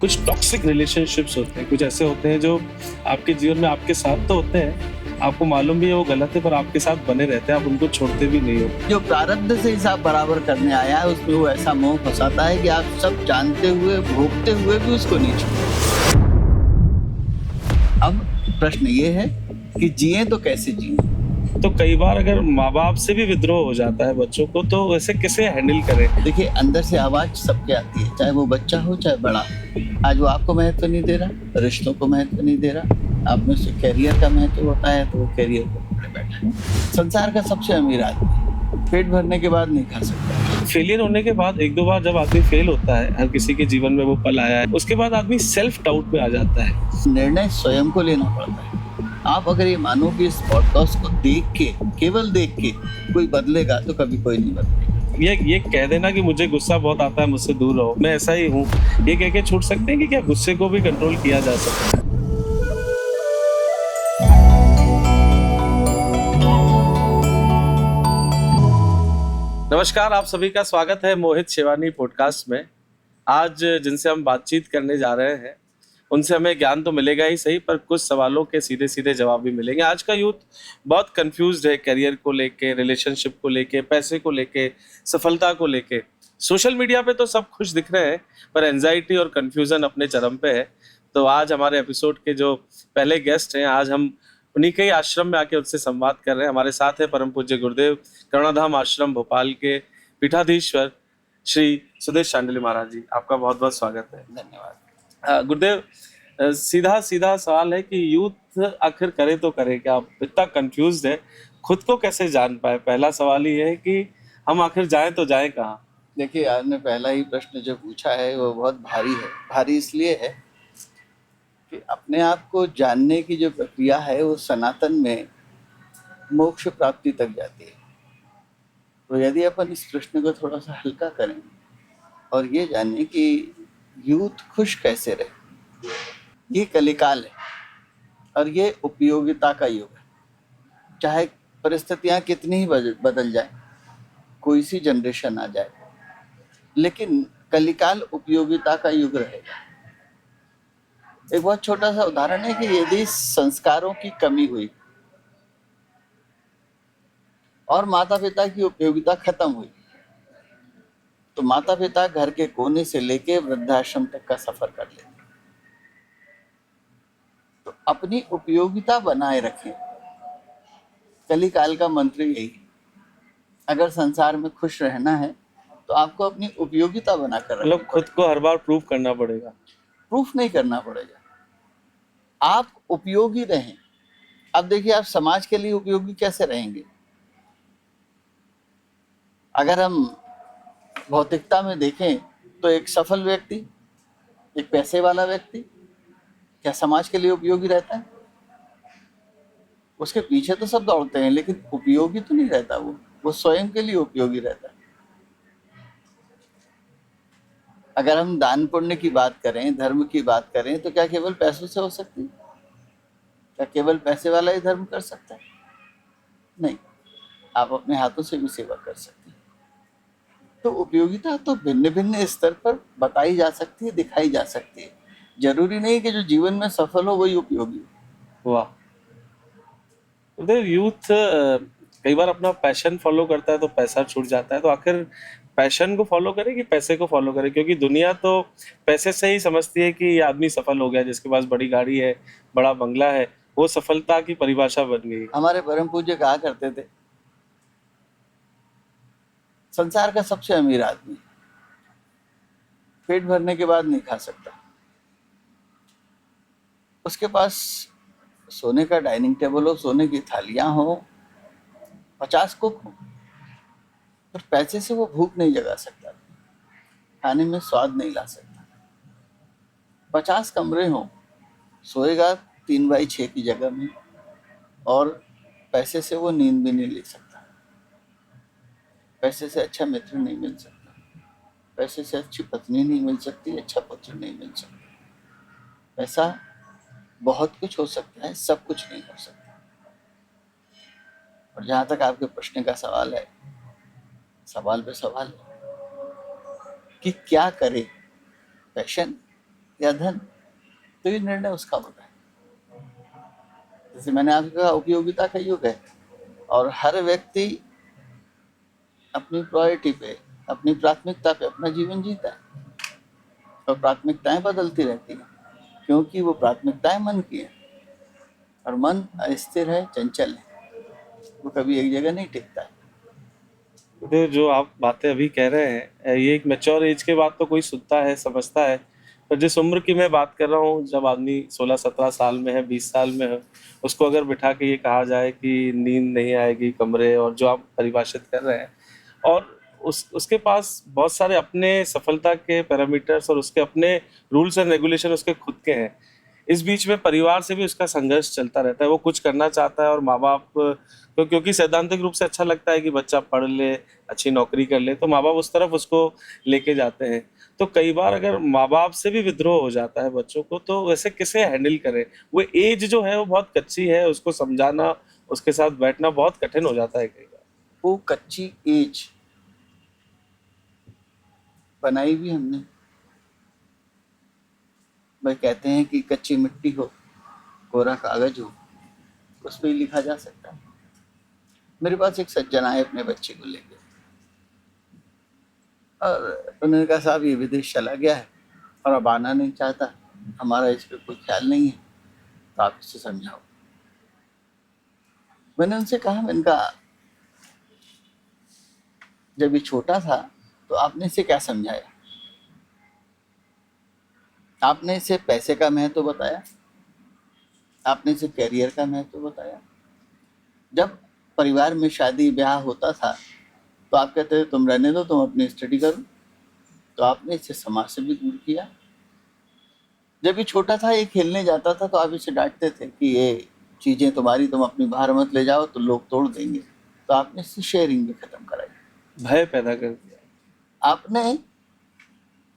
कुछ toxic relationships होते हैं, कुछ ऐसे होते हैं जो आपके जीवन में आपके साथ तो होते हैं, आपको मालूम भी है वो गलत है, पर आपके साथ बने रहते हैं, आप उनको छोड़ते भी नहीं हो। जो प्रारब्ध से हिसाब बराबर करने आया है उसमें वो ऐसा मोह फंसाता है कि आप सब जानते हुए भोगते हुए भी उसको नहीं छोड़ते। अब प्रश्न ये है कि जिए तो कैसे जिए। तो कई बार अगर माँ बाप से भी विद्रोह हो जाता है बच्चों को, तो वैसे कैसे हैंडल करें? देखिए, अंदर से आवाज सबके आती है, चाहे वो बच्चा हो चाहे बड़ा हो। आज वो आपको महत्व नहीं दे रहा, रिश्तों को महत्व नहीं दे रहा, आप में से कैरियर का महत्व होता है तो वो कैरियर को पकड़े बैठा है। संसार का सबसे अमीर आदमी पेट भरने के बाद नहीं खा सकता। फेलियर होने के बाद एक दो बार जब आदमी फेल होता है, हर किसी के जीवन में वो पल आया है, उसके बाद आदमी सेल्फ डाउट में आ जाता है। निर्णय स्वयं को लेना पड़ता है। आप अगर ये मानो कि इस पॉडकास्ट को देख के, केवल देख के कोई बदलेगा, तो कभी कोई नहीं बदलेगा। ये कह देना कि मुझे गुस्सा बहुत आता है, मुझसे दूर रहो, मैं ऐसा ही हूँ, ये कह के छूट सकते हैं कि क्या गुस्से को भी कंट्रोल किया जा सकता है? नमस्कार, आप सभी का स्वागत है मोहित शिवानी पॉडकास्ट में। आज जिनसे हम बातचीत करने जा रहे हैं उनसे हमें ज्ञान तो मिलेगा ही सही, पर कुछ सवालों के सीधे सीधे जवाब भी मिलेंगे। आज का यूथ बहुत कंफ्यूज्ड है, करियर को लेके, रिलेशनशिप को लेके, पैसे को लेके, सफलता को लेके। सोशल मीडिया पे तो सब खुश दिख रहे हैं, पर एंजाइटी और कन्फ्यूज़न अपने चरम पे है। तो आज हमारे एपिसोड के जो पहले गेस्ट हैं, आज हम उन्हीं के ही आश्रम में आके उनसे संवाद कर रहे हैं। हमारे साथ है परम पूज्य गुरुदेव करुणाधाम आश्रम भोपाल के पीठाधीश्वर श्री सुदेश शांडिल्य महाराज जी। आपका बहुत बहुत स्वागत है। धन्यवाद। गुरुदेव, सीधा सीधा सवाल है कि यूथ आखिर करे तो करे क्या? इतना कंफ्यूज्ड है, खुद को कैसे जान पाए? पहला सवाल ये है कि हम आखिर जाएं तो जाएं कहाँ? देखिए, आपने पहला ही प्रश्न जो पूछा है वो बहुत भारी है। भारी इसलिए है कि अपने आप को जानने की जो प्रक्रिया है वो सनातन में मोक्ष प्राप्ति तक जाती है। तो यदि अपन इस प्रश्न को थोड़ा सा हल्का करें और ये जाने कि यूथ खुश कैसे रहे, ये कलिकाल है और ये उपयोगिता का युग है। चाहे परिस्थितियां कितनी ही बदल जाए, कोई सी जनरेशन आ जाए, लेकिन कलिकाल उपयोगिता का युग रहेगा। एक बहुत छोटा सा उदाहरण है कि यदि संस्कारों की कमी हुई और माता पिता की उपयोगिता खत्म हुई, तो माता पिता घर के कोने से लेके वृद्धाश्रम तक का सफर कर लेते। तो अपनी उपयोगिता बनाए रखें, कलिकाल का मंत्र यही। अगर संसार में खुश रहना है तो आपको अपनी उपयोगिता बनाकर रखनी मतलब खुद को हर बार प्रूव करना पड़ेगा? प्रूफ नहीं करना पड़ेगा, आप उपयोगी रहें। अब देखिए, आप समाज के लिए उपयोगी कैसे रहेंगे? अगर हम भौतिकता में देखें तो एक सफल व्यक्ति, एक पैसे वाला व्यक्ति क्या समाज के लिए उपयोगी रहता है? उसके पीछे तो सब दौड़ते हैं, लेकिन उपयोगी तो नहीं रहता। वो स्वयं के लिए उपयोगी रहता है। अगर हम दान पुण्य की बात करें, धर्म की बात करें, तो क्या केवल पैसों से हो सकती है? क्या केवल पैसे वाला ही धर्म कर सकता है? नहीं, आप अपने हाथों से भी सेवा कर सकते हैं। तो उपयोगिता तो भिन्न भिन्न स्तर पर बताई जा सकती है, दिखाई जा सकती है। जरूरी नहीं कि जो जीवन में सफल हो वही उपयोगी हो। वाह! यूथ कई बार अपना पैशन फॉलो करता है तो पैसा छूट जाता है, तो आखिर पैशन को फॉलो करे कि पैसे को फॉलो करे? क्योंकि दुनिया तो पैसे से ही समझती है कि ये आदमी सफल हो गया, जिसके पास बड़ी गाड़ी है, बड़ा बंगला है, वो सफलता की परिभाषा बन गई। हमारे परम पूज्य कहा करते थे, संसार का सबसे अमीर आदमी पेट भरने के बाद नहीं खा सकता। उसके पास सोने का डाइनिंग टेबल हो, सोने की थालियां हो, 50 कुक हो, पर पैसे से वो भूख नहीं जगा सकता, खाने में स्वाद नहीं ला सकता। 50 कमरे हो, सोएगा 3x6 की जगह में, और पैसे से वो नींद भी नहीं ले सकता। पैसे से अच्छा मित्र नहीं मिल सकता, पैसे से अच्छी पत्नी नहीं मिल सकती, अच्छा पुत्र नहीं मिल सकता। पैसा बहुत कुछ हो सकता है, सब कुछ नहीं हो सकता। और जहां तक आपके प्रश्न का सवाल है, सवाल पे सवाल है कि क्या करे? पैशन या धन, तो ये निर्णय उसका होता है। जैसे मैंने आपको कहा, उपयोगिता का युग है और हर व्यक्ति अपनी प्रायोरिटी पे, अपनी प्राथमिकता पे अपना जीवन जीता है और प्राथमिकताएं बदलती रहती हैं, क्योंकि वो प्राथमिकताएं मन की हैं और मन अस्थिर है, चंचल है, वो कभी एक जगह नहीं टिकता है। तो जो आप बातें अभी कह रहे हैं, ये एक मैच्योर एज के बाद तो कोई सुनता है, समझता है, पर जिस उम्र की मैं बात कर रहा हूँ, जब आदमी 16-17 साल में है, 20 साल में है, उसको अगर बिठा के ये कहा जाए कि नींद नहीं आएगी कमरे, और जो आप परिभाषित कर रहे हैं, और उसके पास बहुत सारे अपने सफलता के पैरामीटर्स और उसके अपने रूल्स एंड रेगुलेशन उसके खुद के हैं। इस बीच में परिवार से भी उसका संघर्ष चलता रहता है। वो कुछ करना चाहता है और माँ बाप तो, क्योंकि सैद्धांतिक रूप से अच्छा लगता है कि बच्चा पढ़ ले, अच्छी नौकरी कर ले, तो माँ बाप उस तरफ उसको लेके जाते हैं। तो कई बार अगर माँ बाप से भी विद्रोह हो जाता है बच्चों को, तो वैसे कैसे हैंडल करें? वो एज जो है वो बहुत कच्ची है, उसको समझाना, उसके साथ बैठना बहुत कठिन हो जाता है कई बार। वो कच्ची एज बनाई भी हमने। भाई कहते हैं कि कच्ची मिट्टी हो, कोरा कागज हो, उस पर ही लिखा जा सकता है। मेरे पास एक सज्जन आए अपने बच्चे को लेकर और उन्होंने कहा, साहब ये विदेश चला गया है और अब आना नहीं चाहता, हमारा इस पर कोई ख्याल नहीं है, तो आप इससे समझाओ। मैंने उनसे कहा, मैंने कहा जब ये छोटा था तो आपने इसे क्या समझाया? आपने इसे पैसे का महत्व बताया, आपने इसे करियर का महत्व बताया। जब परिवार में शादी ब्याह होता था तो आप कहते थे तुम रहने दो, तुम अपनी स्टडी करो, तो आपने इसे समाज से भी दूर किया। जब ये छोटा था, ये खेलने जाता था, तो आप इसे डांटते थे कि ये चीज़ें तुम्हारी, तुम अपनी बाहर मत ले जाओ तो लोग तोड़ देंगे, तो आपने इससे शेयरिंग भी खत्म कराई। भय पैदा कर दिया। आपने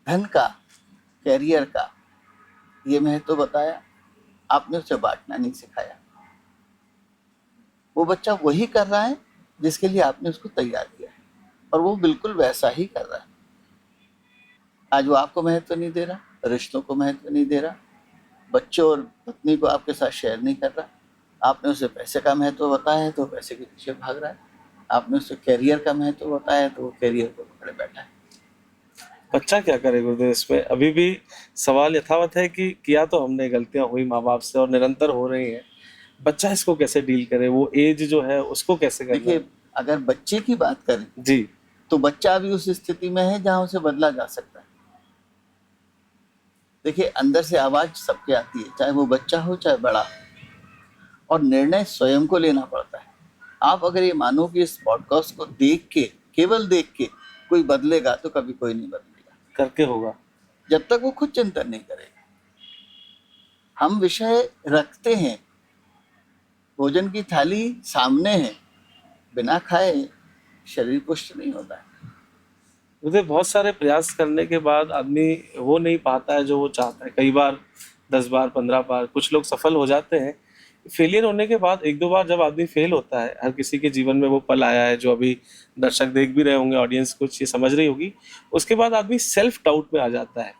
धन का, करियर का ये महत्व बताया, आपने उसे बांटना नहीं सिखाया। वो बच्चा वही कर रहा है जिसके लिए आपने उसको तैयार किया है और वो बिल्कुल वैसा ही कर रहा है। आज वो आपको महत्व नहीं दे रहा, रिश्तों को महत्व नहीं दे रहा, बच्चों और पत्नी को आपके साथ शेयर नहीं कर रहा। आपने उसे पैसे का महत्व बताया है तो पैसे के पीछे भाग रहा है, आपने उसे करियर का महत्व बताया है तो वो करियर को पकड़े बैठा है। बच्चा क्या करे गुरुदेव? इसमें अभी भी सवाल यथावत है कि किया तो हमने, गलतियां हुई माँ बाप से और निरंतर हो रही हैं। बच्चा इसको कैसे डील करे? वो एज जो है उसको कैसे करना देखिए, है? अगर बच्चे की बात करें जी। तो बच्चा अभी उस स्थिति में है जहां उसे बदला जा सकता है। देखिए, अंदर से आवाज सबके आती है, चाहे वो बच्चा हो चाहे बड़ा हो, और निर्णय स्वयं को लेना पड़ता है। आप अगर ये मानो कि इस पॉडकास्ट को देख के, केवल देख के कोई बदलेगा, तो कभी कोई नहीं बदलेगा। करके होगा। जब तक वो खुद चिंतन नहीं करेगा। हम विषय रखते हैं, भोजन की थाली सामने है, बिना खाए शरीर पुष्ट नहीं होता है। मुझे बहुत सारे प्रयास करने के बाद आदमी वो नहीं पाता है जो वो चाहता है। कई बार 10 बार, 15 बार, कुछ लोग सफल हो जाते हैं। फेलियर होने के बाद एक दो बार जब आदमी फेल होता है, हर किसी के जीवन में वो पल आया है, जो अभी दर्शक देख भी रहे होंगे, ऑडियंस कुछ ये समझ रही होगी। उसके बाद आदमी सेल्फ डाउट में आ जाता है।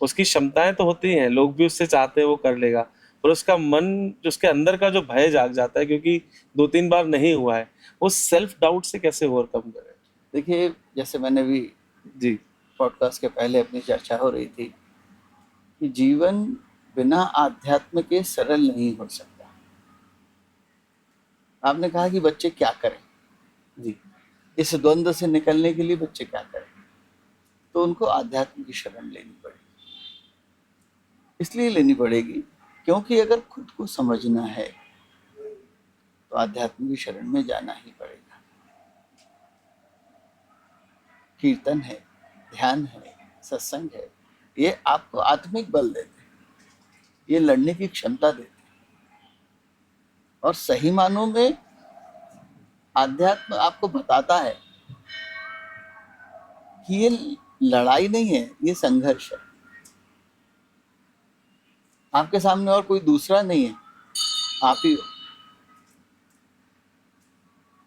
उसकी क्षमताएं तो होती हैं, लोग भी उससे चाहते हैं वो कर लेगा, पर उसका मन, जो उसके अंदर का जो भय जाग जाता है क्योंकि 2-3 बार नहीं हुआ है, वो सेल्फ डाउट से कैसे ओवरकम करे? देखिए, जैसे मैंने भी जी। पॉडकास्ट के पहले अपनी चर्चा हो रही थी कि जीवन बिना आध्यात्म के सरल नहीं हो सकता। आपने कहा कि बच्चे क्या करें, जी। इस द्वंद्व से निकलने के लिए बच्चे क्या करें, तो उनको आध्यात्म की शरण लेनी पड़ेगी। इसलिए लेनी पड़ेगी क्योंकि अगर खुद को समझना है तो आध्यात्म की शरण में जाना ही पड़ेगा। कीर्तन है, ध्यान है, सत्संग है, ये आपको आत्मिक बल देते हैं, ये लड़ने की क्षमता देते हैं। और सही मानों में आध्यात्म आपको बताता है कि ये लड़ाई नहीं है, ये संघर्ष है। आपके सामने और कोई दूसरा नहीं है, आप ही हो।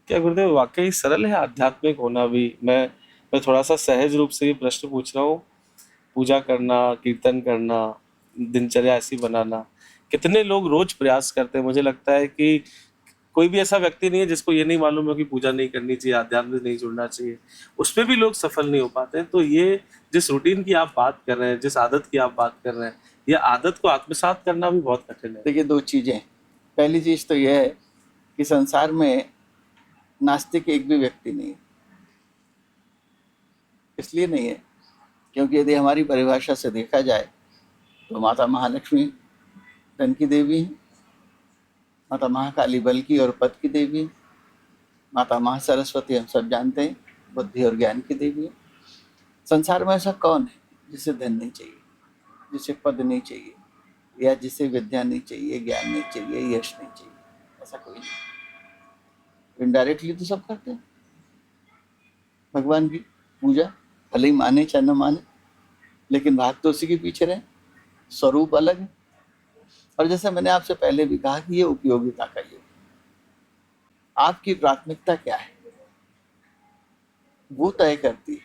क्या गुरुदेव वाकई सरल है आध्यात्मिक होना भी? मैं थोड़ा सा सहज रूप से ये प्रश्न पूछ रहा हूँ। पूजा करना, कीर्तन करना, दिनचर्या ऐसी बनाना, कितने लोग रोज प्रयास करते हैं। मुझे लगता है कि कोई भी ऐसा व्यक्ति नहीं है जिसको ये नहीं मालूम है कि पूजा नहीं करनी चाहिए, आध्यात्म से नहीं जुड़ना चाहिए, उस पर भी लोग सफल नहीं हो पाते हैं। तो ये जिस रूटीन की आप बात कर रहे हैं, जिस आदत की आप बात कर रहे हैं, ये आदत को आत्मसात करना भी बहुत कठिन है। देखिए, दो चीजें। पहली चीज तो यह है कि संसार में नास्तिक एक भी व्यक्ति नहीं है। इसलिए नहीं है क्योंकि यदि हमारी परिभाषा से देखा जाए तो माता महालक्ष्मी धन की देवी है, माता महाकाली बल की और पद की देवी है, माता महासरस्वती हम सब जानते हैं बुद्धि और ज्ञान की देवी है। संसार में ऐसा कौन है जिसे धन नहीं चाहिए, जिसे पद नहीं चाहिए, या जिसे विद्या नहीं चाहिए, ज्ञान नहीं चाहिए, यश नहीं चाहिए? ऐसा कोई नहीं। इनडायरेक्टली तो सब करते हैं भगवान की पूजा, भले ही माने चाहे न माने, लेकिन भाग तो उसी के पीछे रहे, स्वरूप अलग है। और जैसे मैंने आपसे पहले भी कहा कि ये उपयोगिता का युग, आपकी प्राथमिकता क्या है वो तय करती है।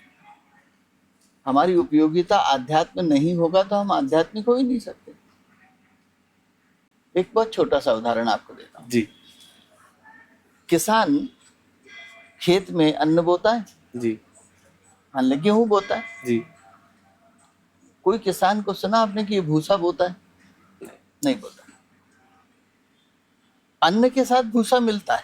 हमारी उपयोगिता आध्यात्म नहीं होगा तो हम आध्यात्मिक हो ही नहीं सकते। एक बहुत छोटा सा उदाहरण आपको देता हूँ जी किसान खेत में अन्न बोता है जी मान लें गेहूं बोता है। जी। कोई किसान को सुना आपने कि ये भूसा बोता है? नहीं बोता। अन्न के साथ भूसा मिलता है।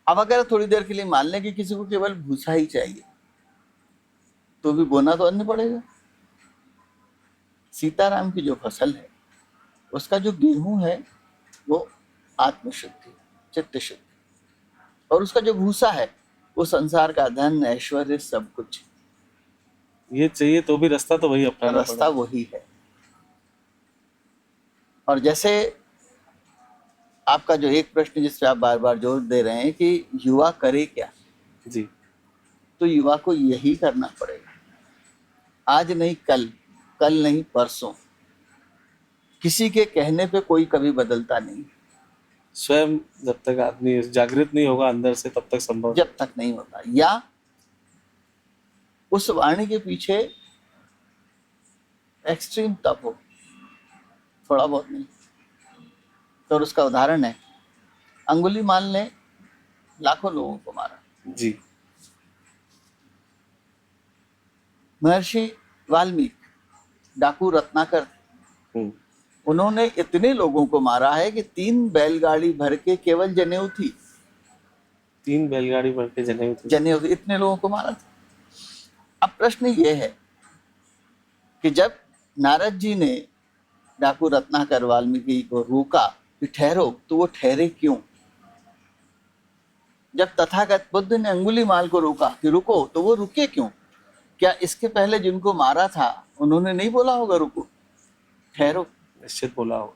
अब अगर थोड़ी देर के लिए मान लें कि किसी को केवल भूसा ही चाहिए तो भी बोना तो अन्न पड़ेगा। सीताराम की जो फसल है उसका जो गेहूं है वो आत्मशुद्धि, चित्त शुद्धि, और उसका जो भूसा है वो संसार का धन, ऐश्वर्य, सब कुछ। ये चाहिए तो भी रास्ता तो वही अपनाना रास्ता वही है। और जैसे आपका जो एक प्रश्न जिस पे आप बार बार जोर दे रहे हैं कि युवा करे क्या, जी तो युवा को यही करना पड़ेगा। आज नहीं कल, कल नहीं परसों। किसी के कहने पे कोई कभी बदलता नहीं। स्वयं जब तक आदमी जागृत नहीं होगा अंदर से तब तक संभव जब तक नहीं होता, या उस वाणी के पीछे एक्सट्रीम तप हो, थोड़ा बहुत नहीं। तो उसका उदाहरण है, अंगुलीमाल ने लाखों लोगों को मारा। जी महर्षि वाल्मीकि डाकू रत्नाकर, उन्होंने इतने लोगों को मारा है कि 3 बैलगाड़ी भर के केवल जनेऊ थी। 3 बैलगाड़ी भर के जनेऊ थी। जनेऊ थी, इतने लोगों को मारा था। अब प्रश्न ये है कि जब नारद जी ने डाकू रत्नाकर वाल्मीकि को रोका कि ठहरो, तो वो ठहरे क्यों? जब तथागत बुद्ध ने अंगुलीमाल को रोका कि रुको, तो वो रुके क्यों? क्या इसके पहले जिनको मारा था उन्होंने नहीं बोला होगा रुको, ठहरो? निश्चित बोला होगा।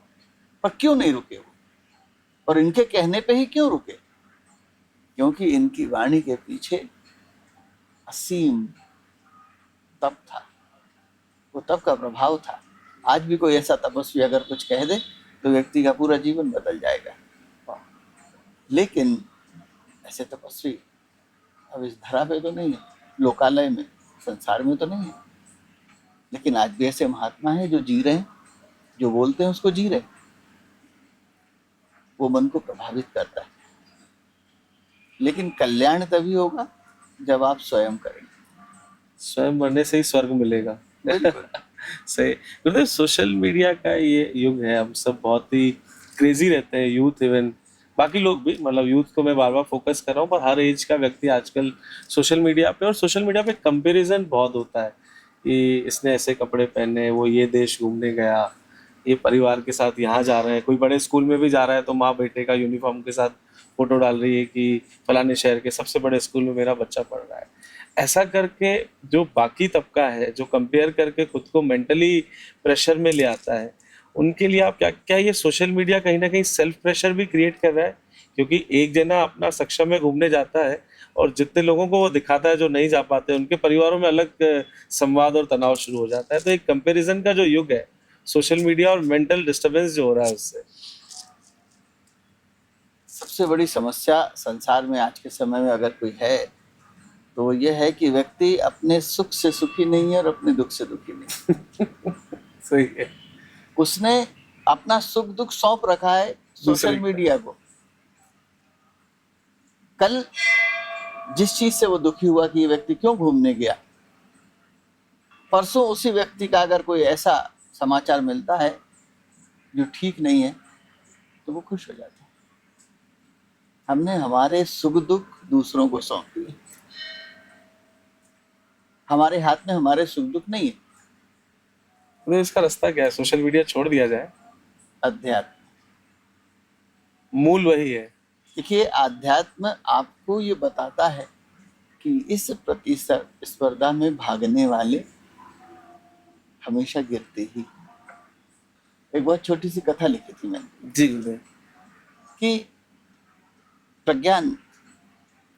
पर क्यों नहीं रुके वो? और इनके कहने पे ही क्यों रुके? क्योंकि इनकी वाणी के पीछे असीम तप था, वो तप का प्रभाव था। आज भी कोई ऐसा तपस्वी अगर कुछ कह दे तो व्यक्ति का पूरा जीवन बदल जाएगा। लेकिन ऐसे तपस्वी अब इस धरा पे तो नहीं है, लोकालय में, संसार में तो नहीं है। लेकिन आज भी ऐसे महात्मा हैं जो जी रहे हैं, जो बोलते हैं उसको जी रहे हैं। वो मन को प्रभावित करता है। लेकिन कल्याण तभी होगा जब आप स्वयं करेंगे। स्वयं बनने से ही स्वर्ग मिलेगा। सही। मतलब सोशल मीडिया का ये युग है, हम सब बहुत ही क्रेजी रहते हैं, यूथ इवन, बाकी लोग भी, मतलब यूथ को मैं बार बार फोकस कर रहा हूँ, पर हर एज का व्यक्ति आजकल सोशल मीडिया पे, और सोशल मीडिया पे कंपैरिजन बहुत होता है कि इसने ऐसे कपड़े पहने, वो ये देश घूमने गया, ये परिवार के साथ यहाँ जा रहे हैं, कोई बड़े स्कूल में भी जा रहा है तो माँ बेटे का यूनिफॉर्म के साथ फोटो डाल रही है कि फलाने शहर के सबसे बड़े स्कूल में मेरा बच्चा पढ़ रहा है। ऐसा करके जो बाकी तबका है, जो कंपेयर करके खुद को मेंटली प्रेशर में ले आता है, उनके लिए आप क्या ये सोशल मीडिया कहीं ना कहीं सेल्फ प्रेशर भी क्रिएट कर रहा है? क्योंकि एक जना अपना सक्षम में घूमने जाता है और जितने लोगों को वो दिखाता है जो नहीं जा पाते, उनके परिवारों में अलग संवाद और तनाव शुरू हो जाता है। तो एक कंपैरिजन का जो युग है सोशल मीडिया और मेंटल डिस्टर्बेंस जो हो रहा है उससे, सबसे बड़ी समस्या संसार में आज के समय में अगर कोई है तो वो ये है कि व्यक्ति अपने सुख से सुखी नहीं है और अपने दुख से दुखी नहीं। सही है। उसने अपना सुख दुख सौंप रखा है सोशल दूसरे मीडिया को। कल जिस चीज से वो दुखी हुआ कि ये व्यक्ति क्यों घूमने गया, परसों उसी व्यक्ति का अगर कोई ऐसा समाचार मिलता है जो ठीक नहीं है तो वो खुश हो जाता है। हमने हमारे सुख दुख दूसरों को सौंप दिए। हमारे हाथ में हमारे सुख दुख नहीं है। तो इसका रास्ता क्या है? सोशल मीडिया छोड़ दिया जाए? अध्यात्म, मूल वही है। देखिए अध्यात्म आपको ये बताता है कि इस प्रतिस्पर्धा में भागने वाले हमेशा गिरते ही। एक बहुत छोटी सी कथा लिखी थी मैंने जी गुरुदेव। कि प्रज्ञान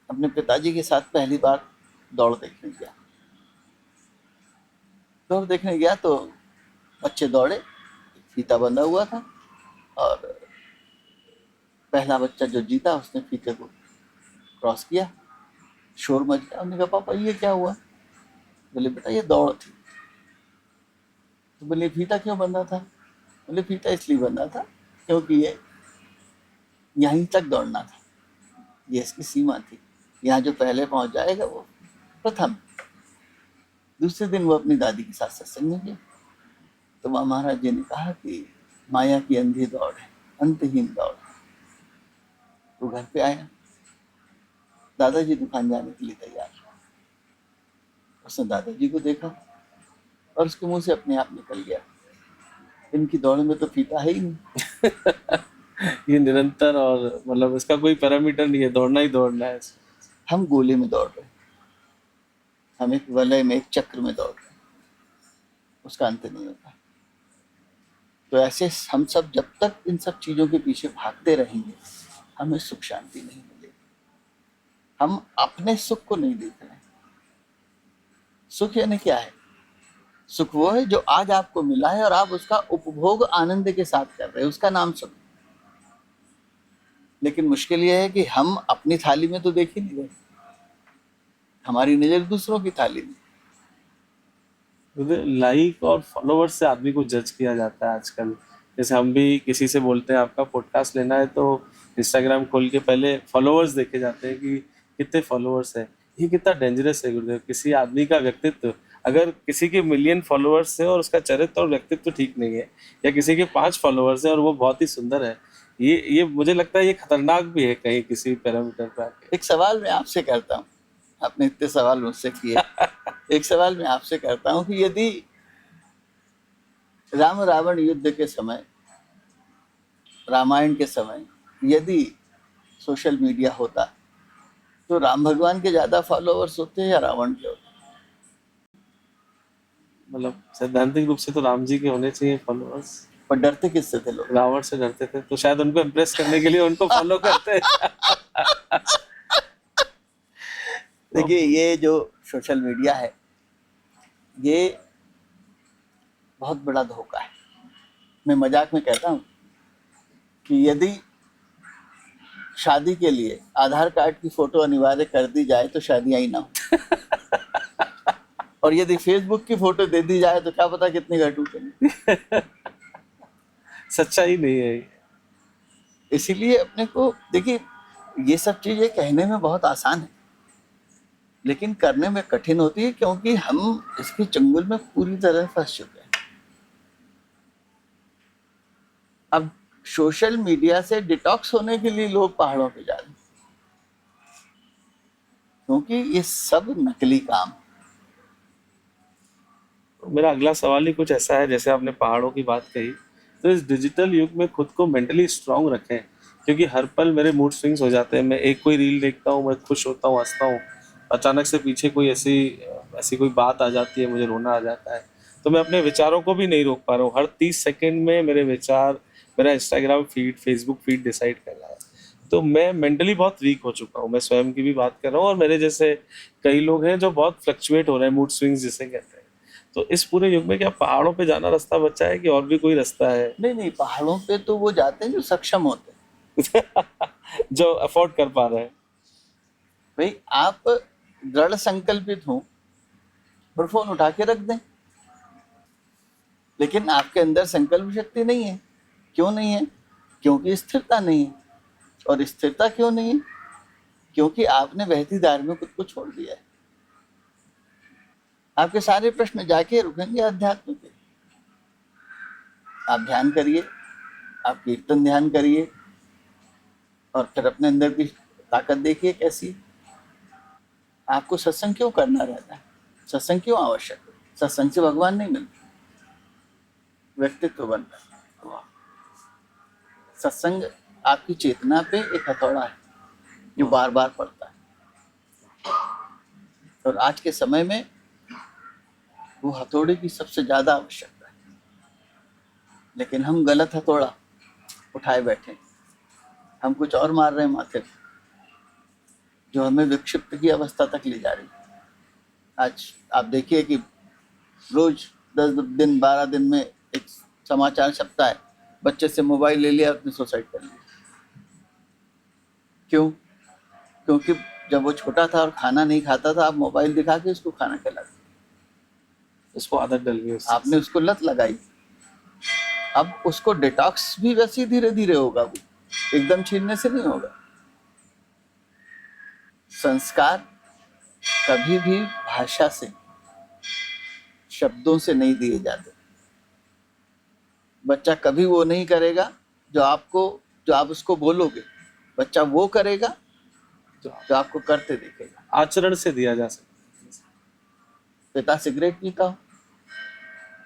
अपने पिताजी के साथ पहली बार दौड़ देखने गया। दौड़ देखने गया तो बच्चे दौड़े, फीता बंधा हुआ था और पहला बच्चा जो जीता उसने फीते को क्रॉस किया। शोर मच गया। उन्होंने कहा पापा ये क्या हुआ? बोले बेटा ये दौड़ थी। तो बोले फीता क्यों बंधा था? बोले फीता इसलिए बंधा था क्योंकि ये यहीं तक दौड़ना था, ये इसकी सीमा थी। यहाँ जो पहले पहुंच जाएगा वो प्रथम। दूसरे दिन वो अपनी दादी के साथ सत्संग में गए तो वहाँ महाराज जी ने कहा कि माया की अंधी दौड़ है, अंतहीन दौड़ है। वो घर पे आया, दादाजी दुकान जाने के लिए तैयार। उसने दादाजी को देखा और उसके मुंह से अपने आप निकल गया, इनकी दौड़ में तो फीता है ही नहीं। ये निरंतर और मतलब इसका कोई पैरामीटर नहीं है, दौड़ना ही दौड़ना है। हम गोले में दौड़ रहे हैं, हम एक वलय में, एक चक्र में दौड़ रहे हैं, उसका अंत नहीं होता। तो ऐसे हम सब जब तक इन सब चीजों के पीछे भागते रहेंगे हमें सुख शांति नहीं मिलेगी। हम अपने सुख को नहीं देख रहे हैं। सुख यानी क्या है? सुख वो है जो आज आपको मिला है और आप उसका उपभोग आनंद के साथ कर रहे हैं, उसका नाम सुख। लेकिन मुश्किल यह है कि हम अपनी थाली में तो देख ही नहीं रहे, हमारी नजर दूसरों की थाली में। लाइक और फॉलोवर्स से आदमी को जज किया जाता है आजकल। जैसे हम भी किसी से बोलते हैं आपका पॉडकास्ट लेना है तो इंस्टाग्राम खोल के पहले फॉलोवर्स देखे जाते हैं कि कितने फॉलोवर्स है। ये कितना डेंजरस है गुरुदेव। किसी आदमी का व्यक्तित्व, अगर किसी के मिलियन फॉलोअर्स है और उसका चरित्र और व्यक्तित्व ठीक नहीं है, या किसी के 5 फॉलोअर्स है और वो बहुत ही सुंदर है, ये मुझे लगता है ये खतरनाक भी है कहीं किसी पैरामीटर पर आके। एक सवाल मैं आपसे करता हूँ, आपने इतने सवाल मुझसे किए, एक सवाल मैं आपसे करता हूँ कि यदि राम रावण युद्ध के समय, रामायण के समय यदि सोशल मीडिया होता तो राम भगवान के ज्यादा फॉलोअर्स होते या रावण के होते? मतलब सैद्धांतिक रूप से तो राम जी के होने चाहिए फॉलोअर्स। पर डरते किससे थे लोग? रावण से डरते थे, तो शायद उनको इम्प्रेस करने के लिए उनको फॉलो करते। देखिए ये जो सोशल मीडिया है ये बहुत बड़ा धोखा है। मैं मजाक में कहता हूँ कि यदि शादी के लिए आधार कार्ड की फोटो अनिवार्य कर दी जाए तो शादियां ही ना हो, और यदि फेसबुक की फोटो दे दी जाए तो क्या पता कितने घर टूटेंगे। सच्चाई नहीं है। इसीलिए अपने को देखिए, ये सब चीजें कहने में बहुत आसान है लेकिन करने में कठिन होती है, क्योंकि हम इसके चंगुल में पूरी तरह फंस चुके हैं। अब सोशल मीडिया से डिटॉक्स होने के लिए लोग पहाड़ों पे जा रहे हैं, क्योंकि ये सब नकली काम। तो मेरा अगला सवाल ही कुछ ऐसा है, जैसे आपने पहाड़ों की बात कही, तो इस डिजिटल युग में खुद को मेंटली स्ट्रांग रखें, क्योंकि हर पल मेरे मूड स्विंग्स हो जाते हैं। मैं एक कोई रील देखता हूँ, मैं खुश होता हूँ, हंसता हूँ, अचानक से पीछे कोई ऐसी ऐसी कोई बात आ जाती है, मुझे रोना आ जाता है। तो मैं अपने विचारों को भी नहीं रोक पा रहा हूँ। हर 30 सेकंड में मेरे विचार, मेरा Instagram feed, Facebook feed decide कर रहा है। तो मैं मेंटली बहुत वीक हो चुका हूँ। मैं स्वयं की भी बात कर रहा हूँ, और मेरे जैसे कई लोग हैं जो बहुत फ्लक्चुएट हो रहे हैं, मूड स्विंग्स जिसे कहते हैं। तो इस पूरे युग में क्या पहाड़ों पे जाना रास्ता बचा है कि और भी कोई रास्ता है? नहीं, पहाड़ों पे तो वो जाते हैं जो सक्षम होते हैं। जो अफोर्ड कर पा रहे हैं। भाई आप दृढ़ संकल्पित हो और फोन उठा के रख दें। लेकिन आपके अंदर संकल्प शक्ति नहीं है। क्यों नहीं है? क्योंकि स्थिरता नहीं है। और स्थिरता क्यों नहीं है? क्योंकि आपने बहती धार में खुद को छोड़ दिया है। आपके सारे प्रश्न जाके रुकेंगे अध्यात्म पे। आप ध्यान करिए, आप कीर्तन ध्यान करिए, और फिर अपने अंदर की ताकत देखिए कैसी। आपको सत्संग क्यों करना रहता है? सत्संग क्यों आवश्यक है? सत्संग से भगवान नहीं मिलते, व्यक्तित्व बनता है। सत्संग आपकी चेतना पे एक हथौड़ा है जो बार बार पड़ता है, और आज के समय में वो हथौड़े की सबसे ज्यादा आवश्यकता है। लेकिन हम गलत हथौड़ा उठाए बैठे, हम कुछ और मार रहे हैं माथे पे, जो हमें विक्षिप्त की अवस्था तक ले जा रही है। आज आप देखिए कि रोज 10 दिन 12 दिन में एक समाचार छपता है, बच्चे से मोबाइल ले लिया, अपने सुसाइड कर लिया। क्यों? क्योंकि जब वो छोटा था और खाना नहीं खाता था, आप मोबाइल दिखा के उसको खाना खिला दिया, उसको आदत डल गई उससे। आपने उसको लत लगाई। अब उसको डिटॉक्स भी वैसे धीरे धीरे होगा, वो एकदम छीनने से नहीं होगा। संस्कार कभी भी भाषा से, शब्दों से नहीं दिए जाते। बच्चा कभी वो नहीं करेगा जो आप उसको बोलोगे, बच्चा वो करेगा जो आपको करते देखेगा। आचरण से दिया जा सकता। पिता सिगरेट पीता हो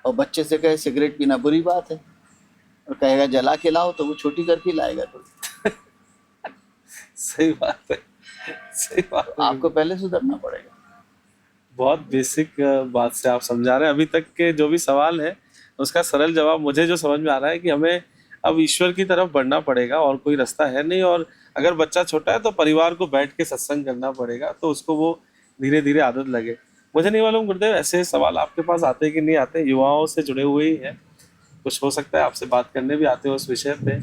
और बच्चे से कहे सिगरेट पीना बुरी बात है, और कहेगा जला के लाओ, तो वो छोटी करके लाएगा। तो सही बात है, सही बात है। आपको पहले सुधरना पड़ेगा। बहुत बेसिक बात से आप समझा रहे हैं। अभी तक के जो भी सवाल है उसका सरल जवाब मुझे जो समझ में आ रहा है कि हमें अब ईश्वर की तरफ बढ़ना पड़ेगा, और कोई रास्ता है नहीं। और अगर बच्चा छोटा है तो परिवार को बैठ के सत्संग करना पड़ेगा, तो उसको वो धीरे धीरे आदत लगे। मुझे नहीं मालूम गुरुदेव, ऐसे सवाल आपके पास आते कि नहीं आते? युवाओं से जुड़े हुए ही हैं, कुछ हो सकता है आपसे बात करने भी आते हो उस विषय पे।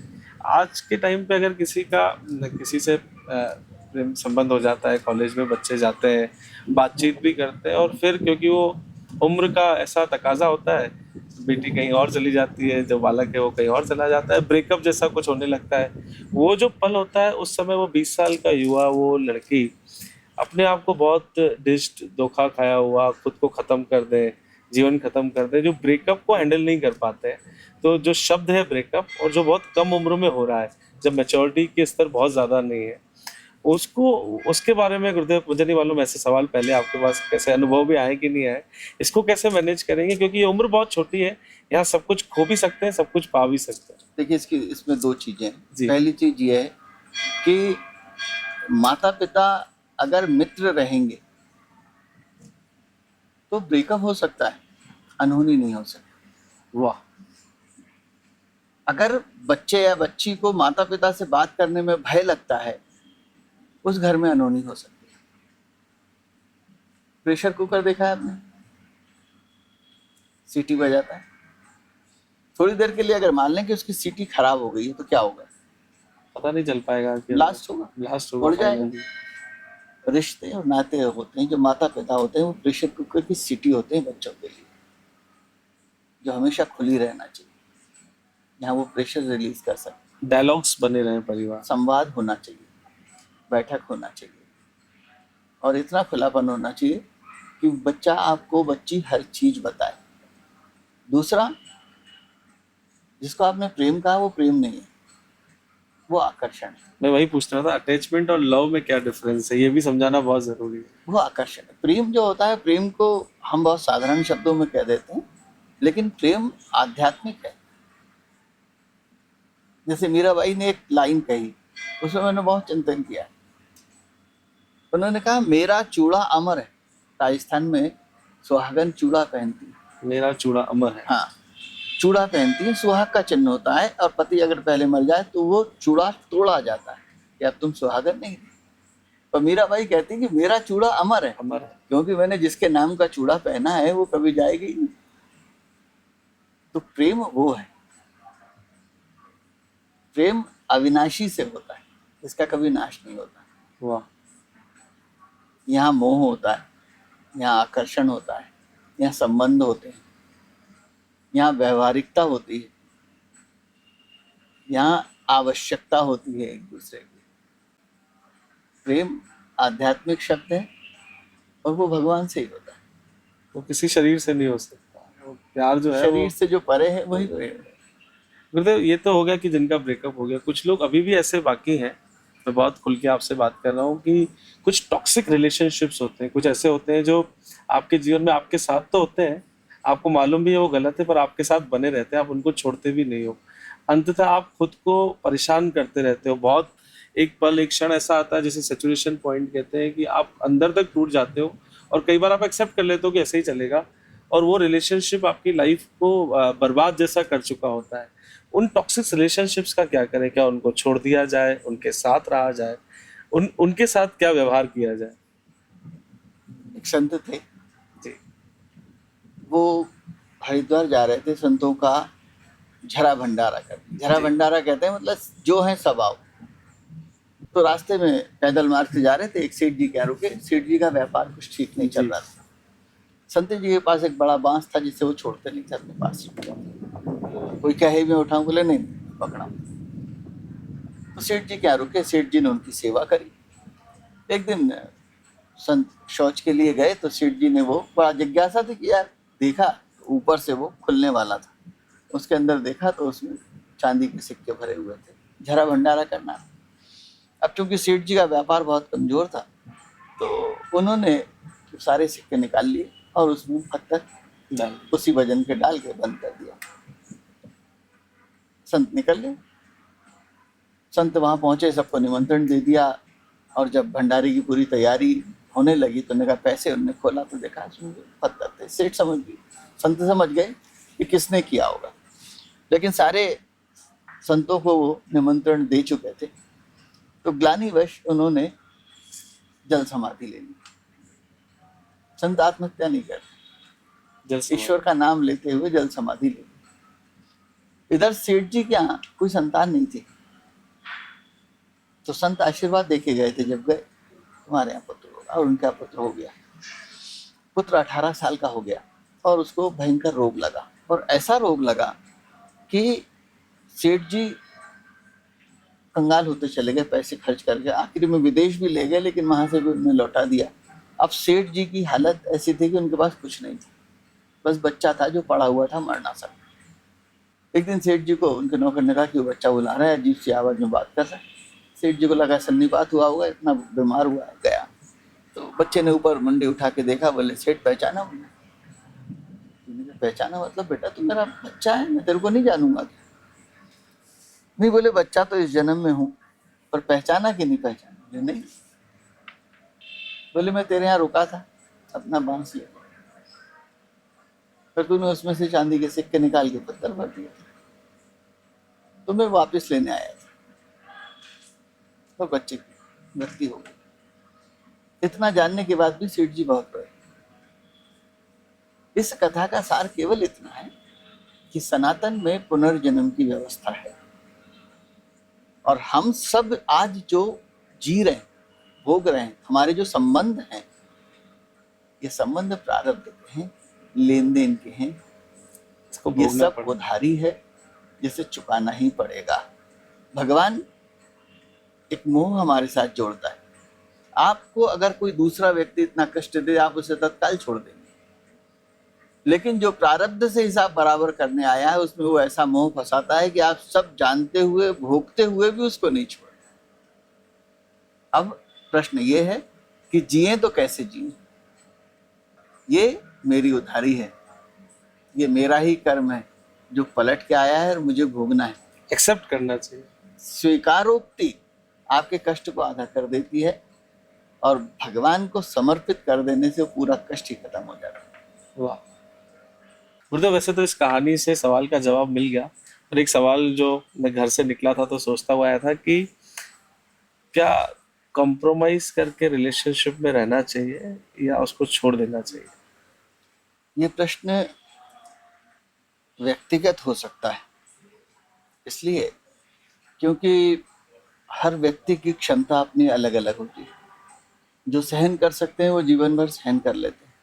आज के टाइम पे अगर किसी से प्रेम संबंध हो जाता है, कॉलेज में बच्चे जाते हैं, बातचीत भी करते हैं, और फिर क्योंकि वो उम्र का ऐसा तकाजा होता है, बेटी कहीं और चली जाती है, जो बालक है वो कहीं और चला जाता है, ब्रेकअप जैसा कुछ होने लगता है। वो जो पल होता है उस समय, वो 20 साल का युवा, वो लड़की अपने आप को बहुत डिस्ड, धोखा खाया हुआ, खुद को खत्म कर दे, जीवन खत्म कर दे, जो ब्रेकअप को हैंडल नहीं कर पाते हैं। तो जो शब्द है ब्रेकअप, और जो बहुत कम उम्र में हो रहा है, जब मैच्योरिटी के स्तर बहुत ज़्यादा नहीं है, उसको, उसके बारे में गुरुदेव मुझे नहीं मालूम, ऐसे सवाल पहले आपके पास कैसे अनुभव भी आए कि नहीं आए, इसको कैसे मैनेज करेंगे? क्योंकि ये उम्र बहुत छोटी है, यहाँ सब कुछ खो भी सकते हैं, सब कुछ पा भी सकते हैं। देखिए, इसमें दो चीजें हैं। जी। पहली चीज ये है कि माता पिता अगर मित्र रहेंगे तो ब्रेकअप हो सकता है, अनहोनी नहीं हो सकती। वाह। अगर बच्चे या बच्ची को माता पिता से बात करने में भय लगता है, उस घर में अनहोनी हो सकती है। प्रेशर कुकर देखा है आपने? सीटी बजाता है, थोड़ी देर के लिए अगर मान लें कि उसकी सीटी खराब हो गई है तो क्या होगा? पता नहीं चल पाएगा, ब्लास्ट होगा, ब्लास्ट उड़ जाएगा। होगा। रिश्ते और नाते होते हैं, जो माता पिता होते हैं वो प्रेशर कुकर की सीटी होते हैं बच्चों के लिए, जो हमेशा खुली रहना चाहिए, जहाँ वो प्रेशर रिलीज कर सकते। डायलॉग्स बने रहे परिवार, संवाद होना चाहिए, बैठक होना चाहिए, और इतना खुलापन होना चाहिए कि बच्चा आपको, बच्ची हर चीज बताए। दूसरा, जिसको आपने प्रेम कहा, वो प्रेम नहीं है, वो आकर्षण है। मैं वही पूछ रहा था, अटैचमेंट और लव में क्या डिफरेंस है, ये भी समझाना बहुत जरूरी है। वो आकर्षण है। प्रेम जो होता है, प्रेम को हम बहुत साधारण शब्दों में कह देते हैं, लेकिन प्रेम आध्यात्मिक है। जैसे मीराबाई ने एक लाइन कही, उसमें मैंने बहुत चिंतन किया। उन्होंने कहा, मेरा चूड़ा अमर है। राजस्थान में सुहागन चूड़ा पहनती है। मेरा चूड़ा अमर है। हाँ, चूड़ा पहनती है, सुहाग का चिन्ह होता है, और पति अगर पहले मर जाए तो वो चूड़ा तोड़ा जाता है कि अब तुम सुहागन नहीं। पर मीराबाई कहती है कि मेरा चूड़ा अमर है, अमर है। क्योंकि मैंने जिसके नाम का चूड़ा पहना है वो कभी जाएगी ही नहीं। तो प्रेम वो है, प्रेम अविनाशी से होता है, इसका कभी नाश नहीं होता। वाह। यहाँ मोह होता है, यहाँ आकर्षण होता है, यहाँ संबंध होते हैं, यहाँ व्यवहारिकता होती है, यहाँ आवश्यकता होती है एक दूसरे की। प्रेम आध्यात्मिक शब्द है और वो भगवान से ही होता है। वो किसी शरीर से नहीं हो सकता, वो प्यार जो है वो। शरीर से जो परे है वही प्रेम है। गुरुदेव ये तो हो गया कि जिनका ब्रेकअप हो गया, कुछ लोग अभी भी ऐसे बाकी हैं। मैं बहुत खुल के आपसे बात कर रहा हूँ कि कुछ टॉक्सिक रिलेशनशिप्स होते हैं, कुछ ऐसे होते हैं जो आपके जीवन में आपके साथ तो होते हैं, आपको मालूम भी है वो गलत है, पर आपके साथ बने रहते हैं, आप उनको छोड़ते भी नहीं हो। अंततः आप खुद को परेशान करते रहते हो बहुत। एक पल, एक क्षण ऐसा आता है जिसे सेचुरेशन पॉइंट कहते हैं, कि आप अंदर तक टूट जाते हो और कई बार आप एक्सेप्ट कर लेते हो कि ऐसे ही चलेगा, और वो रिलेशनशिप आपकी लाइफ को बर्बाद जैसा कर चुका होता है। उन टॉक्सिक रिलेशनशिप्स का क्या करें? क्या उनको छोड़ दिया जाए, उनके साथ रहा जाए, उनके साथ क्या व्यवहार किया जाए? एक संत थे, जी। वो हरिद्वार जा रहे थे, संतों का झरा भंडारा करते। झरा जी। भंडारा कहते हैं मतलब जो है सब आओ। तो रास्ते में पैदल मार्ग से जा रहे थे, एक सेठ जी क्या रुके। सेठ जी का व्यापार कुछ ठीक नहीं चल जी। रहा था। संत जी के पास एक बड़ा बांस था जिसे वो छोड़ते नहीं थे अपने पास। कोई कहे मैं उठाऊं, बोले नहीं पकड़ा। तो सेठ जी क्या रुके, सेठ जी ने उनकी सेवा करी। एक दिन संत शौच के लिए गए तो सेठ जी ने, वो बड़ा जिज्ञासा थी कि यार, देखा ऊपर से वो खुलने वाला था, उसके अंदर देखा तो उसमें चांदी के सिक्के भरे हुए थे। झरा भंडारा करना। अब चूंकि सेठ जी का व्यापार बहुत कमजोर था तो उन्होंने सारे सिक्के निकाल लिए और उसमें पत्थर उसी वजन के डाल के बंद कर दिया। संत निकल गए। संत वहां पहुंचे, सबको निमंत्रण दे दिया, और जब भंडारे की पूरी तैयारी होने लगी तो उन्होंने कहा पैसे। उन्होंने खोला तो देखा उसमें पत्थर थे। सेठ समझ गए, संत समझ गए कि किसने किया होगा, लेकिन सारे संतों को वो निमंत्रण दे चुके थे। तो ग्लानिवश उन्होंने जल समाधि ले ली। संत आत्महत्या नहीं करते, ईश्वर का नाम लेते हुए जल समाधि ले ली। इधर सेठ जी के यहाँ कोई संतान नहीं थी, तो संत आशीर्वाद देके गए थे। जब गए, तुम्हारे यहाँ पुत्र होगा, और उनका पुत्र हो गया। पुत्र 18 साल का हो गया और उसको भयंकर रोग लगा, और ऐसा रोग लगा कि सेठ जी कंगाल होते चले गए, पैसे खर्च करके। आखिर में विदेश भी ले गए, लेकिन वहां से भी उन्हें लौटा दिया। अब सेठ जी की हालत ऐसी थी कि उनके पास कुछ नहीं था, बस बच्चा था जो पड़ा हुआ था मरना सा। एक दिन सेठ जी को उनके नौकर ने कहा कि वो बच्चा बुला रहा है, अजीब सी आवाज में बात कर रहा है। सेठ जी को लगा सन्निपात हुआ होगा, इतना बीमार हुआ है। गया तो बच्चे ने ऊपर मुंडी उठा के देखा। बोले सेठ पहचाना? पहचाना मतलब बेटा तू मेरा बच्चा है, मैं तेरे को नहीं जानूंगा। नहीं। बोले बच्चा तो इस जन्म में हूँ, पर पहचाना कि नहीं पहचाना? बोले नहीं। बोले मैं तेरे यहाँ रुका था, अपना बांस ले, फिर तूने उसमें से चांदी के सिक्के निकाल के पत्थर भर दिया, तो मैं वापस लेने आया था। तो बच्चे की मृत्यु हो गई। इतना जानने के बाद भी सेठ जी बहुत रोए। इस कथा का सार केवल इतना है कि सनातन में पुनर्जन्म की व्यवस्था है, और हम सब आज जो जी रहे हैं, भोग रहे हैं, हमारे जो संबंध हैं, ये संबंध प्रारब्ध के हैं, लेन देन के हैं। ये सब उधारी है जिसे चुकाना ही पड़ेगा। भगवान एक मोह हमारे साथ जोड़ता है। आपको अगर कोई दूसरा व्यक्ति इतना कष्ट दे, आप उसे तत्काल छोड़ देंगे, लेकिन जो प्रारब्ध से हिसाब बराबर करने आया है, उसमें वो ऐसा मोह फंसाता है कि आप सब जानते हुए, भोगते हुए भी उसको नहीं छोड़ते। अब प्रश्न ये है कि जिए तो कैसे जिए? ये मेरी उधारी है, ये मेरा ही कर्म है जो पलट के आया है और मुझे भोगना है। एक्सेप्ट करना चाहिए। स्वीकारोक्ति आपके कष्ट को आधा कर देती है, और भगवान को समर्पित कर देने से पूरा कष्ट ही खत्म हो जाता है। वाह गुरुदेव, वैसे तो इस कहानी से सवाल का जवाब मिल गया, और एक सवाल जो मैं घर से निकला था तो सोचता हुआ आया था कि क्या कॉम्प्रोमाइज करके रिलेशनशिप में रहना चाहिए या उसको छोड़ देना चाहिए? ये प्रश्न व्यक्तिगत हो सकता है, इसलिए क्योंकि हर व्यक्ति की क्षमता अपनी अलग अलग होती है। जो सहन कर सकते हैं वो जीवन भर सहन कर लेते हैं।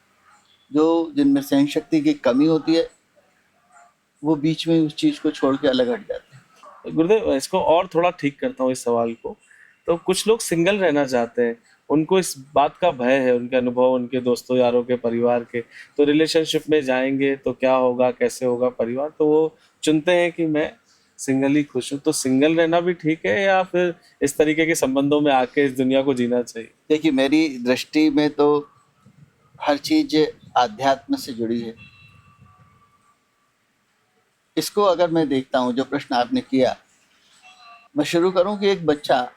जो जिनमें सहन शक्ति की कमी होती है वो बीच में उस चीज को छोड़ के अलग हट जाते हैं। गुरुदेव, इसको और थोड़ा ठीक करता हूँ इस सवाल को। तो कुछ लोग सिंगल रहना चाहते हैं, उनको इस बात का भय है, उनके अनुभव, उनके दोस्तों यारों के, परिवार के, तो रिलेशनशिप में जाएंगे तो क्या होगा, कैसे होगा परिवार, तो वो चुनते हैं कि मैं सिंगल ही खुश हूँ। तो सिंगल रहना भी ठीक है या फिर इस तरीके के संबंधों में आके इस दुनिया को जीना चाहिए? देखिए, मेरी दृष्टि में तो हर चीज आध्यात्म से जुड़ी है। इसको अगर मैं देखता हूँ, जो प्रश्न आपने किया, मैं शुरू करूँ कि एक बच्चा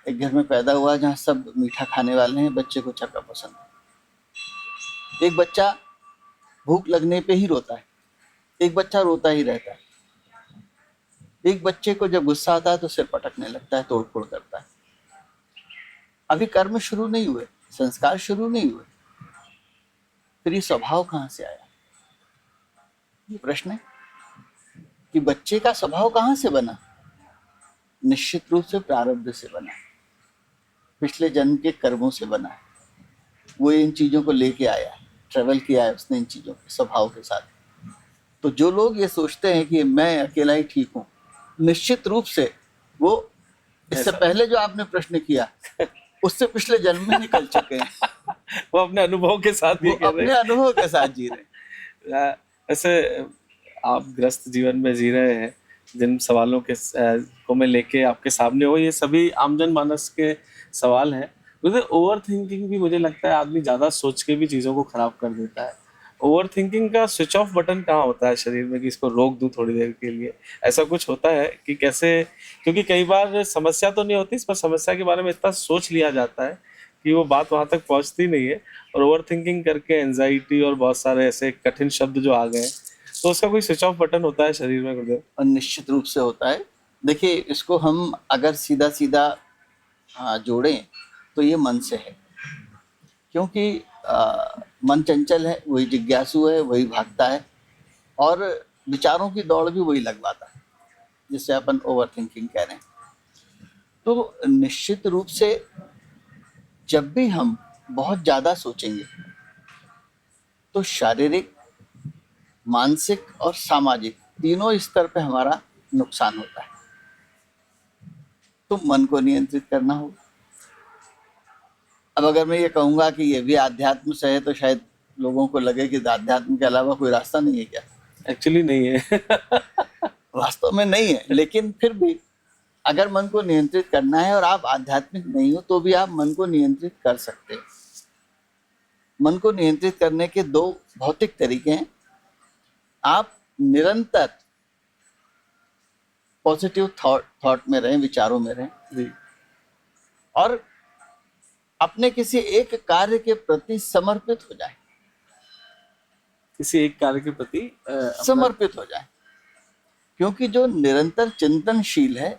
एक घर में पैदा हुआ जहाँ सब मीठा खाने वाले हैं, बच्चे को चक्का पसंद है। एक बच्चा भूख लगने पे ही रोता है, एक बच्चा रोता ही रहता है। एक बच्चे को जब गुस्सा आता है तो सिर पटकने लगता है, तोड़ फोड़ करता है। अभी कर्म शुरू नहीं हुए, संस्कार शुरू नहीं हुए, फिर ये स्वभाव कहाँ से आया? ये प्रश्न है कि बच्चे का स्वभाव कहाँ से बना। निश्चित रूप से प्रारब्ध से बना, पिछले जन्म के कर्मों से बना है। वो इन चीजों को लेके आया, ट्रेवल किया है उसने इन चीजों के स्वभाव के साथ। तो जो लोग ये सोचते हैं कि मैं अकेला ही ठीक हूँ, निश्चित रूप से वो इससे पहले जो आपने प्रश्न किया उससे पिछले जन्म में निकल चुके हैं। वो अपने अनुभव के साथ ये वो कह रहे अपने अनुभव के साथ जी रहे हैं। ऐसे आप ग्रस्त जीवन में जी रहे हैं, जिन सवालों के को मैं लेके आपके सामने हो, ये सभी आमजन मानस के सवाल हैं। मुझे ओवर थिंकिंग भी, मुझे लगता है आदमी ज़्यादा सोच के भी चीज़ों को खराब कर देता है। ओवर थिंकिंग का स्विच ऑफ बटन कहाँ होता है शरीर में कि इसको रोक दूं थोड़ी देर के लिए? ऐसा कुछ होता है कि कैसे? क्योंकि कई बार समस्या तो नहीं होती, इस पर समस्या के बारे में इतना सोच लिया जाता है कि वो बात वहां तक पहुंचती नहीं है, और ओवर थिंकिंग करके एंजाइटी और बहुत सारे ऐसे कठिन शब्द जो आ गए हैं, तो उसका कोई स्विच ऑफ बटन होता है शरीर में गुरुदेव? और निश्चित रूप से होता है। देखिए, इसको हम अगर सीधा सीधा जोड़ें तो ये मन से है, क्योंकि मन चंचल है, वही जिज्ञासु है, वही भागता है, और विचारों की दौड़ भी वही लगवाता है, जिसे अपन ओवर थिंकिंग कह रहे हैं। तो निश्चित रूप से जब भी हम बहुत ज्यादा सोचेंगे तो शारीरिक, मानसिक और सामाजिक तीनों स्तर पे हमारा नुकसान होता है। तो मन को नियंत्रित करना होगा। अब अगर मैं ये कहूंगा कि ये भी आध्यात्म से है तो शायद लोगों को लगे कि आध्यात्म के अलावा कोई रास्ता नहीं है क्या। एक्चुअली नहीं है। वास्तव में नहीं है, लेकिन फिर भी अगर मन को नियंत्रित करना है और आप आध्यात्मिक नहीं हो तो भी आप मन को नियंत्रित कर सकते हैं। मन को नियंत्रित करने के दो भौतिक तरीके हैं। आप निरंतर पॉजिटिव थॉट में रहें, विचारों में रहें जी। और अपने किसी एक कार्य के प्रति समर्पित हो जाए, किसी एक कार्य के प्रति समर्पित हो जाए। क्योंकि जो निरंतर चिंतनशील है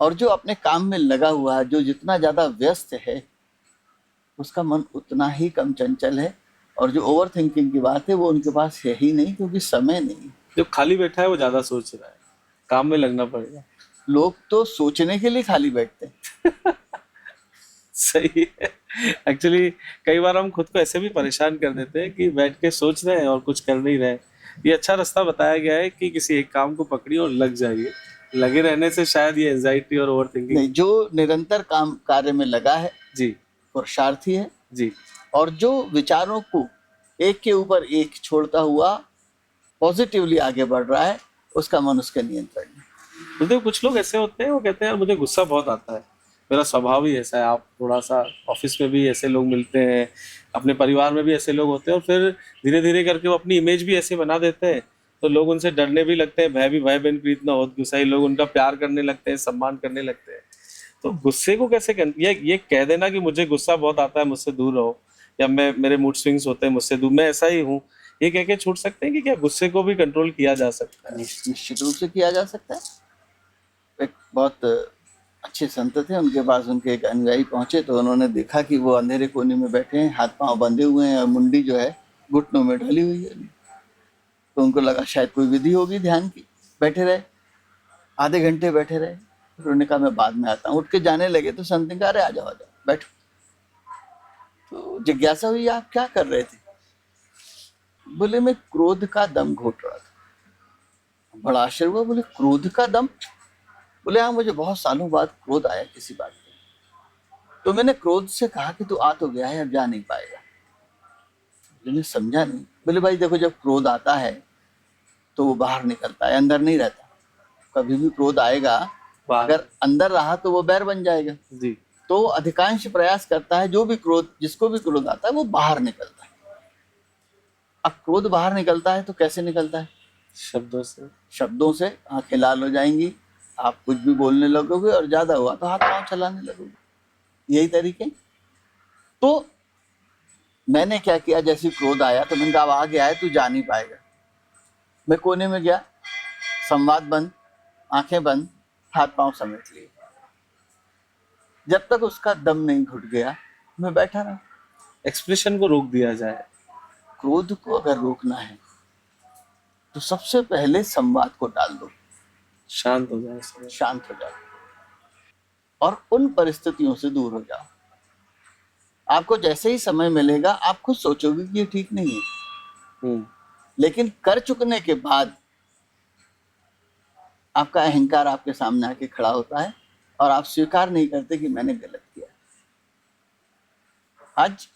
और जो अपने काम में लगा हुआ है, जो जितना ज्यादा व्यस्त है, उसका मन उतना ही कम चंचल है। और जो ओवर थिंकिंग की बात है वो उनके पास है ही नहीं, क्योंकि समय नहीं। जो खाली बैठा है वो ज्यादा सोच रहा है, काम में लगना पड़ेगा। लोग तो सोचने के लिए खाली बैठते हैं। सही है। एक्चुअली कई बार हम खुद को ऐसे भी परेशान कर देते हैं कि बैठ के सोच रहे हैं और कुछ कर नहीं रहे। ये अच्छा रास्ता बताया गया है कि किसी एक काम को पकड़िए और लग जाइए। लगे रहने से शायद ये एंजाइटी और ओवर थिंकिंग नहीं, जो निरंतर काम कार्य में लगा है जी, पुरुषार्थी है जी, और जो विचारों को एक के ऊपर एक छोड़ता हुआ पॉजिटिवली आगे बढ़ रहा है, उसका मन उसके नियंत्रण में। मतलब कुछ लोग ऐसे होते हैं, वो कहते हैं यार मुझे गुस्सा बहुत आता है, मेरा स्वभाव ही ऐसा है। आप थोड़ा सा ऑफिस में भी ऐसे लोग मिलते हैं, अपने परिवार में भी ऐसे लोग होते हैं, और फिर धीरे धीरे करके वो अपनी इमेज भी ऐसे बना देते हैं, तो लोग उनसे डरने भी लगते हैं। भय बिन प्रीत न होत गुसाई, लोग उनका प्यार करने लगते हैं, सम्मान करने लगते हैं। तो गुस्से को कैसे ये कह देना कि मुझे गुस्सा बहुत आता है, मुझसे दूर रहो, या मेरे मूड स्विंग्स होते हैं, मुझसे दूर, मैं ऐसा ही हूँ, ये कह के छूट सकते हैं कि क्या गुस्से को भी कंट्रोल किया जा सकता है? निश्चित रूप से किया जा सकता है। एक बहुत अच्छे संत थे, उनके पास उनके एक अनुयायी पहुंचे तो उन्होंने देखा कि वो अंधेरे कोने में बैठे हैं, हाथ पांव बंधे हुए हैं और मुंडी जो है घुटनों में ढली हुई है। तो उनको लगा शायद कोई विधि होगी ध्यान की। बैठे रहे, आधे घंटे बैठे रहे। फिर उन्होंने कहा मैं बाद में आता हूँ। उठ के जाने लगे तो संत ने कहा अरे आ जाओ बैठो। तो जिज्ञासा हुई आप क्या कर रहे थे? बोले मैं क्रोध का दम घोट रहा था। बड़ा आश्चर्य हुआ, बोले क्रोध का दम? बोले हाँ, मुझे बहुत सालों बाद क्रोध आया किसी बात पे। तो मैंने क्रोध से कहा कि तू आ तो गया है, अब जा नहीं पाएगा। मैंने समझा नहीं। बोले भाई देखो, जब क्रोध आता है तो वो बाहर निकलता है, अंदर नहीं रहता। कभी भी क्रोध आएगा, बाहर। अगर अंदर रहा तो वो बैर बन जाएगा। जी। तो अधिकांश प्रयास करता है, जो भी क्रोध, जिसको भी क्रोध आता है वो बाहर निकलता है। अब क्रोध बाहर निकलता है तो कैसे निकलता है? शब्दों से। शब्दों से। आंखें लाल हो जाएंगी, आप कुछ भी बोलने लगोगे, और ज्यादा हुआ तो हाथ पांव चलाने लगोगे। यही तरीके। तो मैंने क्या किया, जैसे क्रोध आया तो मैंने कहा अब आ गया है, तू जा नहीं पाएगा। मैं कोने में गया, संवाद बंद, आंखें बंद, हाथ पांव समेट लिए। जब तक उसका दम नहीं घुट गया मैं बैठा रहा। एक्सप्रेशन को रोक दिया जाए। क्रोध को अगर रोकना है तो सबसे पहले संवाद को डाल दो, शांत हो जाए सब। शांत हो जाओ और उन परिस्थितियों से दूर हो जाओ। आपको जैसे ही समय मिलेगा आप खुद सोचोगे कि ये ठीक नहीं है, हम्म। लेकिन कर चुकने के बाद आपका अहंकार आपके सामने आके खड़ा होता है और आप स्वीकार नहीं करते कि मैंने गलत किया। आज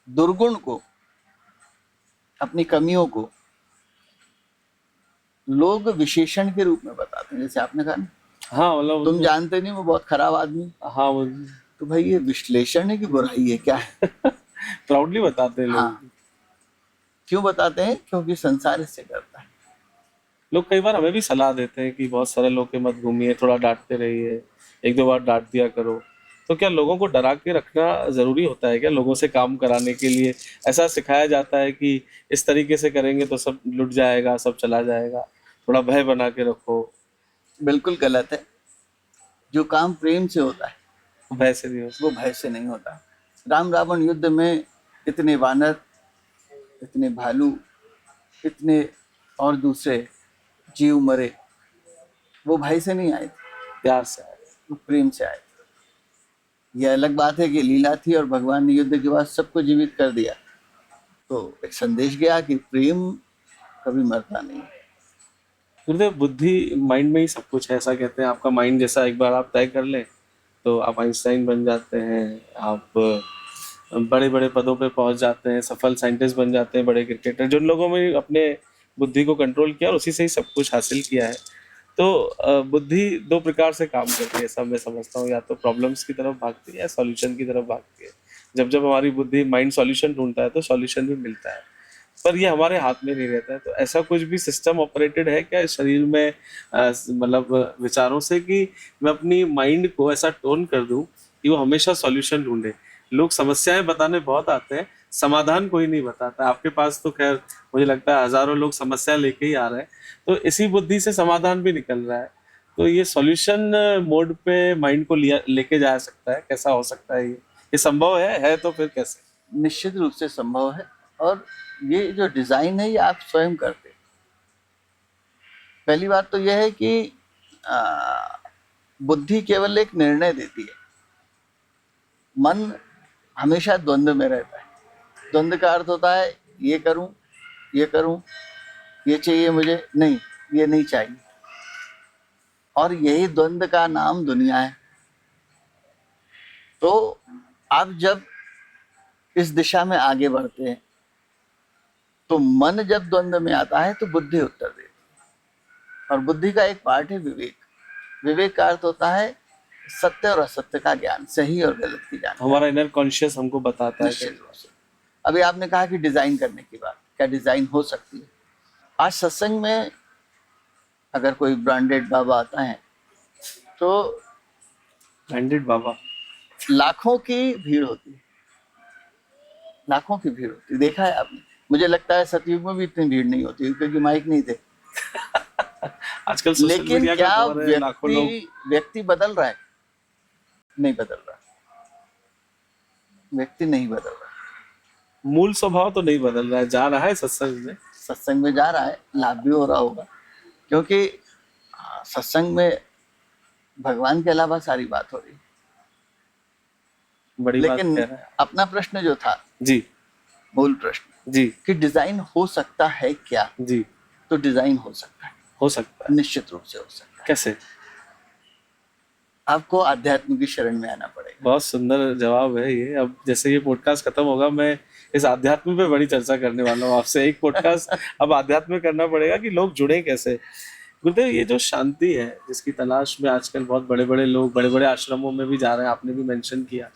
दुर्गुण को, अपनी कमियों को लोग विशेषण के रूप में बताते हैं। जैसे आपने कहा ना, हाँ मतलब तुम जानते नहीं वो बहुत खराब आदमी। हाँ वो तो भाई ये विश्लेषण है कि बुराई है, क्या है? प्राउडली बताते हैं लोग। हाँ, क्यों बताते हैं? क्योंकि संसार इससे डरता है। लोग कई बार हमें भी सलाह देते हैं कि बहुत सरल होके मत घूमिए, थोड़ा डांटते रहिए, एक दो बार डांट दिया करो। तो क्या लोगों को डरा के रखना जरूरी होता है क्या, लोगों से काम कराने के लिए? ऐसा सिखाया जाता है कि इस तरीके से करेंगे तो सब लुट जाएगा, सब चला जाएगा, थोड़ा भय बना के रखो। बिल्कुल गलत है। जो काम प्रेम से होता है भय से नहीं हो वो भय से नहीं होता। राम रावण युद्ध में इतने वानर, इतने भालू, इतने और दूसरे जीव मरे, वो भय से नहीं आए थे, प्यार से आए। वो प्रेम से आए थे। यह अलग बात है कि लीला थी और भगवान ने युद्ध के बाद सबको जीवित कर दिया। तो एक संदेश गया कि प्रेम कभी मरता नहीं। गुरुदेव, बुद्धि माइंड में ही सब कुछ है, ऐसा कहते हैं। आपका माइंड जैसा एक बार आप तय कर लें तो आप आइंस्टाइन बन जाते हैं, आप बड़े बड़े पदों पे पहुंच जाते हैं, सफल साइंटिस्ट बन जाते हैं, बड़े क्रिकेटर। जिन लोगों में अपने बुद्धि को कंट्रोल किया और उसी से ही सब कुछ हासिल किया है। तो बुद्धि दो प्रकार से काम करती है, सब मैं समझता हूँ। या तो प्रॉब्लम्स की तरफ भागती है या सॉल्यूशन की तरफ भागती है। जब जब हमारी बुद्धि, माइंड सॉल्यूशन ढूंढता है तो सॉल्यूशन भी मिलता है, पर ये हमारे हाथ में नहीं रहता है। तो ऐसा कुछ भी सिस्टम ऑपरेटेड है क्या इस शरीर में, मतलब विचारों से, कि मैं अपनी माइंड को ऐसा टोन कर दूं कि वो हमेशा सॉल्यूशन ढूंढे? लोग समस्याएं बताने बहुत आते हैं, समाधान कोई नहीं बताता। आपके पास तो खैर मुझे लगता है हजारों लोग समस्या लेके ही आ रहे हैं, तो इसी बुद्धि से समाधान भी निकल रहा है। तो ये सॉल्यूशन मोड पे माइंड को लिया लेके जा सकता है, कैसा हो सकता है ये संभव है तो फिर कैसे? निश्चित रूप से संभव है। और ये जो डिजाइन है ये आप स्वयं करते। पहली बात तो यह है कि बुद्धि केवल एक निर्णय देती है, मन हमेशा द्वंद्व में रहता है। द्वंद्व का अर्थ होता है ये करूं, ये करूं, ये चाहिए मुझे, नहीं ये नहीं चाहिए। और यही द्वंद्व का नाम दुनिया है। तो आप जब इस दिशा में आगे बढ़ते हैं तो मन जब द्वंद्व में आता है तो बुद्धि उत्तर देती है। और बुद्धि का एक पार्ट है विवेक। विवेक का अर्थ होता है सत्य और असत्य का ज्ञान, सही और गलत की जानकारी। हमारा इनर कॉन्शियस हमको बताता है। निश्चित रूप से। अभी आपने कहा कि डिजाइन करने की बात, क्या डिजाइन हो सकती है? आज सत्संग में अगर कोई ब्रांडेड बाबा आता है तो ब्रांडेड बाबा, लाखों की भीड़ होती है, लाखों की भीड़ होती है। देखा है आपने? मुझे लगता है सतयुग में भी इतनी भीड़ नहीं होती क्योंकि माइक नहीं थे। आजकल सोशल लेकिन मीडिया का क्या दौर है, लाखों लोग। व्यक्ति बदल रहा है? नहीं बदल रहा। व्यक्ति नहीं बदल रहा। मूल स्वभाव तो नहीं बदल रहा है, जा रहा है सत्संग में। सत्संग में जा रहा है, लाभ भी हो रहा होगा, क्योंकि सत्संग में भगवान के अलावा सारी बात हो रही है। बड़ी बात लेकिन कह रहा है। अपना प्रश्न जो था, जी मूल प्रश्न, जी कि डिजाइन हो सकता है क्या? जी। तो डिजाइन हो सकता है। हो सकता है। निश्चित रूप से हो सकता है। कैसे? आपको आध्यात्म की शरण में आना पड़ेगा। बहुत सुंदर जवाब है ये। अब जैसे ये पॉडकास्ट खत्म होगा, मैं इस आध्यात्म पे बड़ी चर्चा करने वाला हूँ आपसे। एक पॉडकास्ट अब आध्यात्म में करना पड़ेगा कि लोग जुड़े कैसे। गुरुदेव, ये जो शांति है जिसकी तलाश में आजकल बहुत बड़े बड़े लोग बड़े बड़े आश्रमों में भी जा रहे हैं, आपने भी मेंशन किया,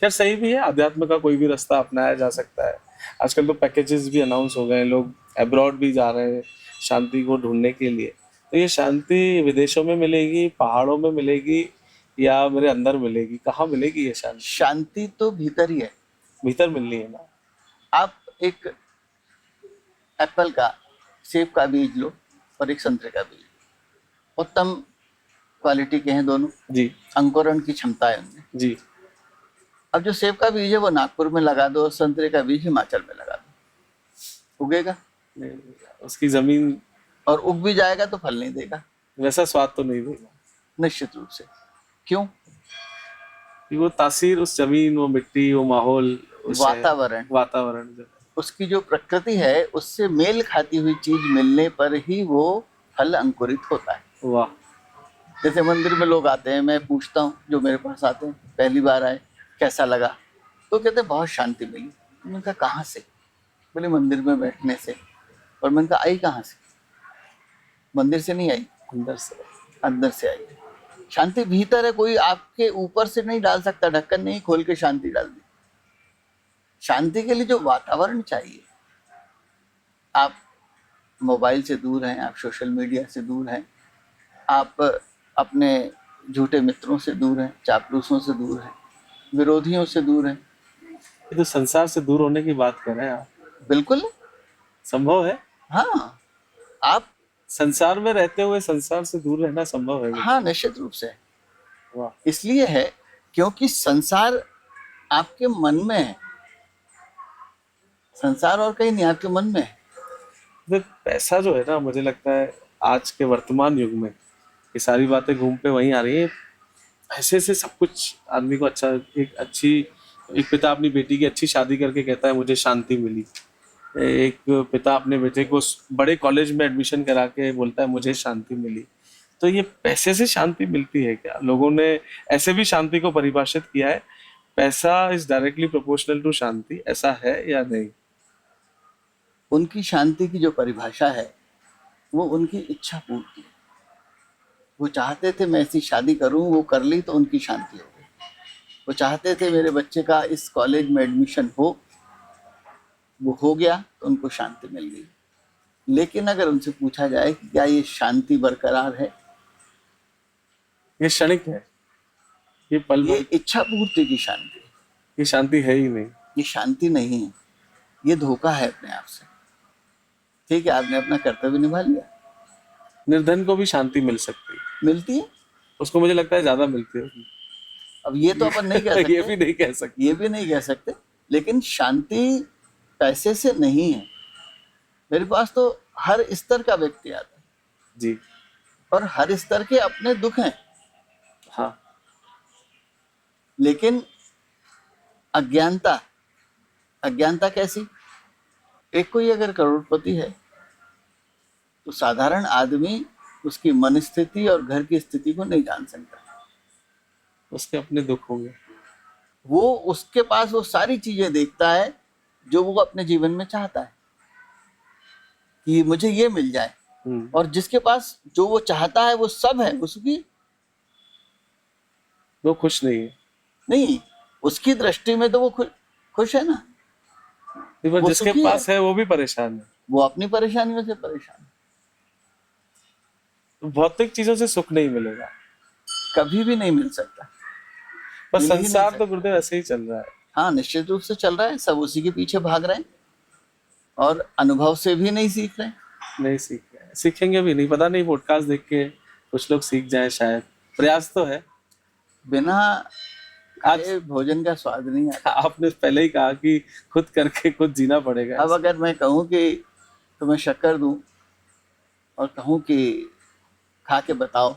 क्या सही भी है? अध्यात्म का कोई भी रास्ता अपनाया जा सकता है? आजकल तो पैकेजेस भी अनाउंस हो गए हैं, लोग अब्रॉड भी जा रहे हैं शांति को ढूंढने के लिए। तो ये शांति विदेशों में मिलेगी, पहाड़ों में मिलेगी, या मेरे अंदर मिलेगी? कहाँ मिलेगी ये शांति? शांति तो भीतर ही है। भीतर मिलनी है ना। आप एक एप्पल का, सेब का बीज लो और एक संतरे का बीज लो, उत्तम क्वालिटी के हैं दोनों जी अंकुरण की क्षमता है उनमें। जी। अब जो सेब का बीज है वो नागपुर में लगा दो और संतरे का बीज हिमाचल में लगा दो, उगेगा? उसकी जमीन और उग भी जाएगा तो फल नहीं देगा, वैसा स्वाद तो नहीं देगा। निश्चित रूप से। क्यों? कि वो तासीर, उस जमीन, वो मिट्टी, वो माहौल, उस वातावरण जो उसकी जो प्रकृति है उससे मेल खाती हुई चीज मिलने पर ही वो फल अंकुरित होता है। वाह। जैसे मंदिर में लोग आते हैं, मैं पूछता हूँ जो मेरे पास आते हैं, पहली बार आए कैसा लगा, तो कहते हैं बहुत शांति मिली। मैंने कहा कहाँ से? बोले मंदिर में बैठने से। और मैंने कहा आई कहाँ से? मंदिर से नहीं आई, अंदर से आई। शांति भीतर है, कोई आपके ऊपर से नहीं डाल सकता, ढक्कन नहीं खोल के शांति डाल दी। शांति के लिए जो वातावरण चाहिए, आप मोबाइल से दूर हैं, आप सोशल मीडिया से दूर हैं, आप अपने झूठे मित्रों से दूर हैं, चापलूसों से दूर हैं, विरोधियों से दूर हैं। ये तो संसार से दूर होने की बात कर रहे हैं आप। बिल्कुल संभव है? हाँ, आप संसार में रहते हुए संसार से दूर रहना संभव है? हाँ, निश्चित रूप से। वाह। इसलिए है क्योंकि संसार आपके मन में है, संसार और कहीं नहीं, आपके मन में है। तो पैसा जो है ना, मुझे लगता है आज के वर्तमान युग में ये सारी बातें घूम पे वहीं आ रही है। पैसे से सब कुछ आदमी को अच्छा, एक पिता अपनी बेटी की अच्छी शादी करके कहता है मुझे शांति मिली। एक पिता अपने बेटे को बड़े कॉलेज में एडमिशन करा के बोलता है मुझे शांति मिली। तो ये पैसे से शांति मिलती है क्या? लोगों ने ऐसे भी शांति को परिभाषित किया है, पैसा इज डायरेक्टली प्रोपोर्शनल टू शांति। ऐसा है या नहीं? उनकी शांति की जो परिभाषा है वो उनकी इच्छा पूर्ति। वो चाहते थे मैं ऐसी शादी करूं, वो कर ली तो उनकी शांति हो गई। वो चाहते थे मेरे बच्चे का इस कॉलेज में एडमिशन हो, वो हो गया तो उनको शांति मिल गई। लेकिन अगर उनसे पूछा जाए कि क्या ये शांति बरकरार है? ये क्षणिक है, ये पल ये इच्छा पूर्ति की शांति, ये शांति है ही नहीं। ये शांति नहीं है, ये धोखा है अपने आप से। ठीक है, आपने अपना कर्तव्य निभा लिया। निर्धन को भी शांति मिल सकती है, मिलती है, उसको मुझे लगता है ज्यादा मिलती है। अब ये तो अपन नहीं कह सकते ये भी नहीं कह सकते, ये भी नहीं कह सकते। लेकिन शांति पैसे से नहीं है। मेरे पास तो हर स्तर का व्यक्ति आता है जी, और हर स्तर के अपने दुख हैं। हाँ। लेकिन अज्ञानता, अज्ञानता कैसी? एक कोई अगर करोड़पति है तो साधारण आदमी उसकी मन स्थिति और घर की स्थिति को नहीं जान सकता। उसके अपने दुख होंगे। वो उसके पास वो सारी चीजें देखता है जो वो अपने जीवन में चाहता है कि मुझे ये मिल जाए, और जिसके पास जो वो चाहता है वो सब है, उसकी वो खुश नहीं है। नहीं, उसकी दृष्टि में तो वो खुश है ना। वो जिसके पास है वो भी परेशान है, वो अपनी परेशानियों से परेशान है। तो भौतिक चीजों से सुख नहीं मिलेगा, कभी भी नहीं मिल सकता। बस संसार तो गुरुदेव ऐसे ही चल रहा है। हाँ, निश्चित रूप से चल रहा है, सब उसी के पीछे भाग रहे हैं और अनुभव से भी नहीं सीख रहे। नहीं सीख रहे, सीखेंगे भी नहीं। पता नहीं, पॉडकास्ट देख के कुछ लोग सीख जाए शायद, प्रयास तो है। बिना आज भोजन का स्वाद नहीं आता। आपने पहले ही कहा कि खुद करके खुद जीना पड़ेगा। अब अगर मैं कहूँ कि तुम्हें शक्कर दूं और कहूँ कि खा के बताओ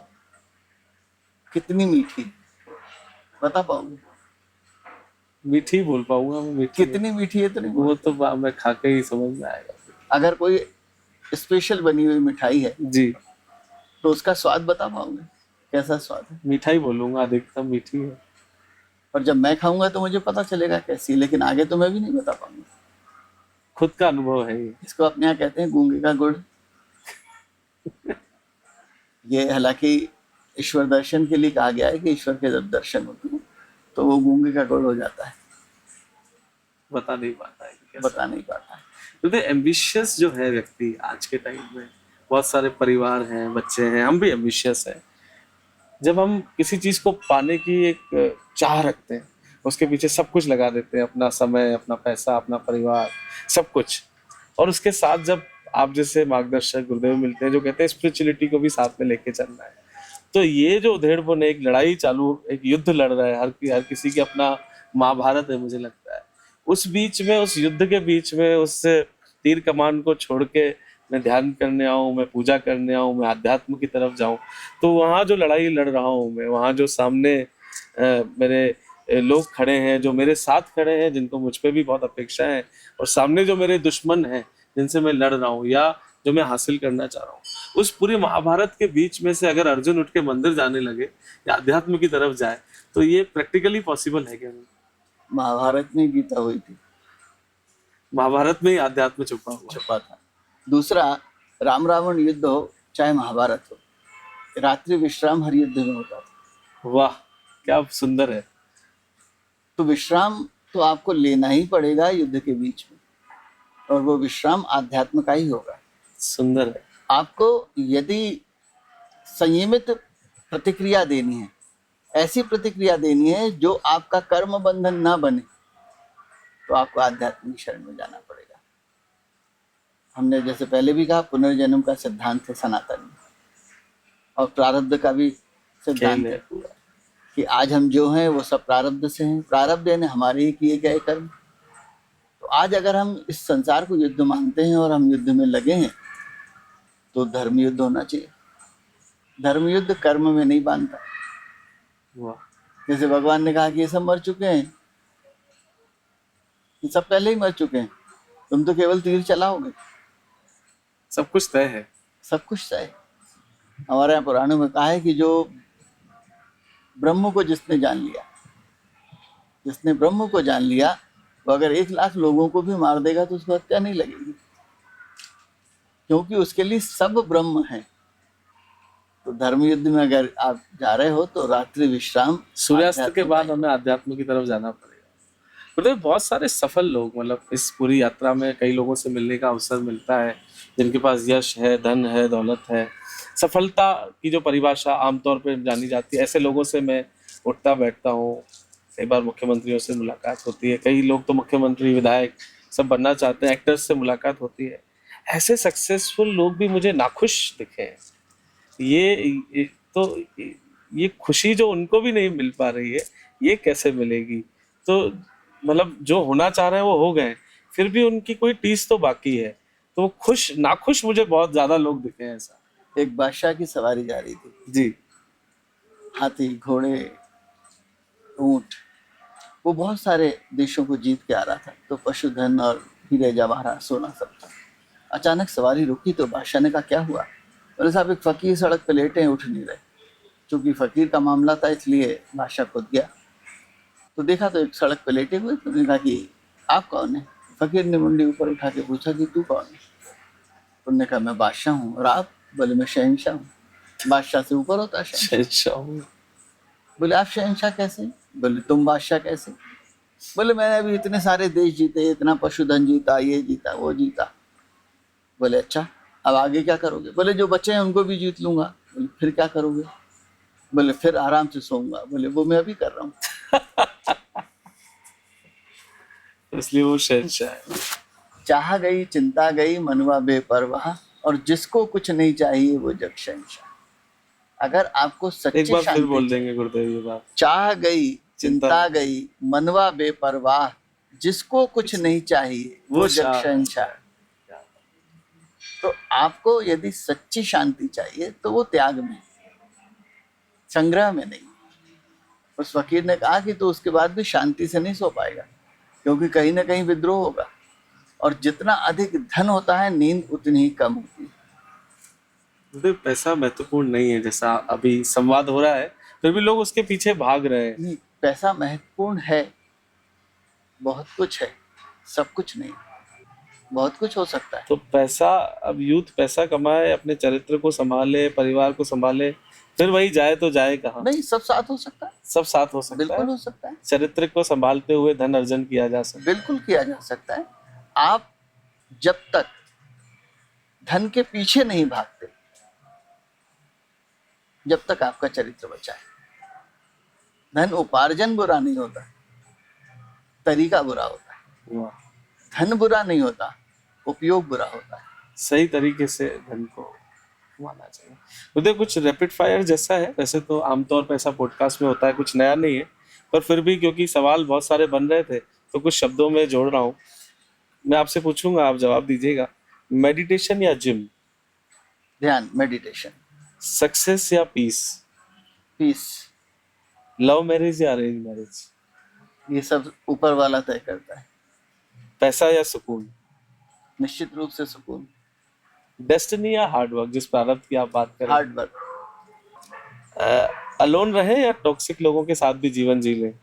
कितनी मीठी, बता पाऊंगी? मीठी बोल पाऊंगा मैं, मीठी कितनी मीठी है तो नहीं। वो तो मैं खा के ही समझ में आएगा। अगर कोई स्पेशल बनी हुई मिठाई है जी, तो उसका स्वाद बता पाओगे कैसा स्वाद है? मीठा ही बोलूंगा, अधिकतम मीठी है। और जब मैं खाऊंगा तो मुझे पता चलेगा कैसी, लेकिन आगे तो मैं भी नहीं बता पाऊंगा। खुद का अनुभव है ये। इसको अपने यहाँ कहते हैं गूंगे का गुड़। ये हालांकि ईश्वर दर्शन के लिए कहा गया है कि ईश्वर के जब दर्शन होते हैं तो वो गूंगे का गुड़ हो जाता है, बता नहीं पाता है कि कैसा। बता नहीं पाता है। क्योंकि एम्बिशियस जो है व्यक्ति आज के टाइम में, बहुत सारे परिवार हैं, बच्चे हैं, हम भी एम्बिशियस हैं। जब हम किसी चीज को पाने की एक चाह रखते हैं, उसके पीछे सब कुछ लगा देते हैं, अपना समय, अपना पैसा, अपना परिवार, सब कुछ। और उसके साथ जब आप जैसे मार्गदर्शक गुरुदेव मिलते हैं जो कहते हैं स्पिरिचुअलिटी को भी साथ में लेके चलना है, तो ये जो उधेड़पुन, एक लड़ाई चालू, एक युद्ध लड़ रहा है, हर किसी के अपना महाभारत है मुझे लगता है। उस बीच में, उस युद्ध के बीच में, उस तीर कमान को छोड़ के मैं ध्यान करने आऊँ, मैं पूजा करने आऊँ, मैं अध्यात्म की तरफ जाऊँ, तो वहाँ जो लड़ाई लड़ रहा हूँ मैं, वहाँ जो सामने मेरे लोग खड़े हैं, जो मेरे साथ खड़े हैं, जिनको मुझ पे भी बहुत अपेक्षा है, और सामने जो मेरे दुश्मन हैं जिनसे मैं लड़ रहा हूँ या जो मैं हासिल करना चाह रहा हूँ, उस पूरी महाभारत के बीच में से अगर अर्जुन उठ के मंदिर जाने लगे या अध्यात्म की तरफ जाए, तो ये प्रैक्टिकली पॉसिबल है क्या नहीं? महाभारत में गीता हुई थी, महाभारत में ही अध्यात्म छुपा था। दूसरा, राम रावण युद्ध हो चाहे महाभारत हो, रात्रि विश्राम हर युद्ध में होता था। वाह, क्या सुंदर है। तो विश्राम तो आपको लेना ही पड़ेगा युद्ध के बीच में, और वो विश्राम आध्यात्म का ही होगा। सुंदर है। आपको यदि संयमित प्रतिक्रिया देनी है, ऐसी प्रतिक्रिया देनी है जो आपका कर्म बंधन ना बने, तो आपको आध्यात्मिक शरण में जाना पड़ेगा। हमने जैसे पहले भी कहा, पुनर्जन्म का सिद्धांत है सनातन में, और प्रारब्ध का भी सिद्धांत है पूरा, कि आज हम जो हैं वो सब प्रारब्ध से हैं। प्रारब्ध यानी हमारे ही किए गए कर्म। तो आज अगर हम इस संसार को युद्ध मानते हैं और हम युद्ध में लगे हैं, तो धर्म युद्ध होना चाहिए। धर्म युद्ध कर्म में नहीं बांधता। जैसे भगवान ने कहा कि ये सब मर चुके हैं, ये सब पहले ही मर चुके हैं, तुम तो केवल तीर चलाओगे। सब कुछ तय है, सब कुछ तय है। हमारे यहाँ पुराणों में कहा है कि जो ब्रह्म को जिसने जान लिया, जिसने ब्रह्म को जान लिया, वो अगर 1,00,000 लोगों को भी मार देगा तो उसको हत्या नहीं लगेगी, क्योंकि उसके लिए सब ब्रह्म है। तो धर्म युद्ध में अगर आप जा रहे हो तो रात्रि विश्राम, सूर्यास्त के बाद हमें आध्यात्म की तरफ जाना पड़ेगा। मतलब बहुत सारे सफल लोग, मतलब इस पूरी यात्रा में कई लोगों से मिलने का अवसर मिलता है, जिनके पास यश है, धन है, दौलत है। सफलता की जो परिभाषा आमतौर पर जानी जाती है, ऐसे लोगों से मैं उठता बैठता हूँ। कई बार मुख्यमंत्रियों से मुलाकात होती है, कई लोग तो मुख्यमंत्री, विधायक सब बनना चाहते हैं, एक्टर्स से मुलाकात होती है। ऐसे सक्सेसफुल लोग भी मुझे नाखुश दिखे हैं। ये खुशी जो उनको भी नहीं मिल पा रही है, ये कैसे मिलेगी? तो मतलब जो होना चाह रहे हैं वो हो गए, फिर भी उनकी कोई टीस तो बाकी है, तो खुश नाखुश मुझे बहुत ज्यादा लोग दिखे हैं। ऐसा एक बादशाह की सवारी जा रही थी जी, हाथी, घोड़े, ऊंट, वो बहुत सारे देशों को जीत के आ रहा था। तो पशुधन और हीरे जवाहरात, सोना सब था। अचानक सवारी रुकी तो बादशाह ने कहा क्या हुआ? बोले साहब, एक फकीर सड़क पे लेटे हैं, उठ नहीं रहे। चूंकि फकीर का मामला था इसलिए बादशाह खुद गया, तो देखा तो एक सड़क पे लेटे हुए। तो उन्होंने कहा कि आप कौन है? फकीर ने मुंडी ऊपर उठा के पूछा कि तू कौन है? उन्होंने कहा मैं बादशाह हूँ। और आप? बोले मैं शहंशाह हूँ। बादशाह से ऊपर होता है शहंशाह। बोले आप शहंशाह कैसे? बोले तुम बादशाह कैसे? बोले मैंने अभी इतने सारे देश जीते, इतना पशुधन जीता, ये जीता, वो जीता। बोले अच्छा, अब आगे क्या करोगे? बोले जो बच्चे हैं उनको भी जीत लूंगा। बोले फिर क्या करोगे? बोले फिर आराम से सोऊंगा। बोले वो मैं अभी कर रहा हूँ। इसलिए वो शहंशाह है। चाह गई चिंता गई मनवा बेपरवाह, और जिसको कुछ नहीं चाहिए वो जग शहंशाह। अगर आपको सच्ची एक बार शांति, फिर बोल देंगे गुरुदेव ये बात। चाह गई चिंता गई मनवा बेपरवाह, जिसको कुछ नहीं चाहिए वो जग शहंशाह। तो आपको यदि सच्ची शांति चाहिए तो वो त्याग में, संग्रह में नहीं। उस फकीर ने कहा कि तो उसके बाद भी शांति से नहीं सो पाएगा, क्योंकि कहीं ना कहीं विद्रोह होगा, और जितना अधिक धन होता है नींद उतनी ही कम होती है। तो पैसा महत्वपूर्ण नहीं है, जैसा अभी संवाद हो रहा है, फिर भी लोग उसके पीछे भाग रहे हैं। नहीं, पैसा महत्वपूर्ण है, बहुत कुछ है, सब कुछ नहीं, बहुत कुछ हो सकता है। तो पैसा, अब यूथ पैसा कमाए, अपने चरित्र को संभाले, परिवार को संभाले, फिर वही जाए तो जाए कहाँ? नहीं, सब साथ हो सकता है, सब साथ हो सकता बिल्कुल है। हो सकता है, चरित्र को संभालते हुए धन अर्जन किया जा सकता बिल्कुल किया जा सकता है। आप जब तक धन के पीछे नहीं भागते, जब तक आपका चरित्र बचा है। धन उपार्जन बुरा नहीं होता, तरीका बुरा होता है। है। वाह, धन बुरा नहीं होता, उपयोग बुरा होता है। सही तरीके से धन को माना चाहिए। उधर कुछ रैपिड फायर जैसा है, वैसे तो आमतौर पर ऐसा पॉडकास्ट में होता है, कुछ नया नहीं है, पर फिर भी क्योंकि सवाल बहुत सारे बन रहे थे तो कुछ शब्दों में जोड़ रहा हूँ। मैं आपसे पूछूंगा, आप जवाब दीजिएगा। मेडिटेशन या जिम? ध्यान, मेडिटेशन। सक्सेस या पीस? पीस। लव मैरिज या अरेंज मैरिज? ये सब ऊपर वाला तय करता है। पैसा या सुकून? निश्चित रूप से सुकून। डेस्टिनी या हार्ड वर्क, जिस प्रारब्ध की आप बात करें? Hard work. अलोन रहे या टॉक्सिक लोगों के साथ भी जीवन जी लें?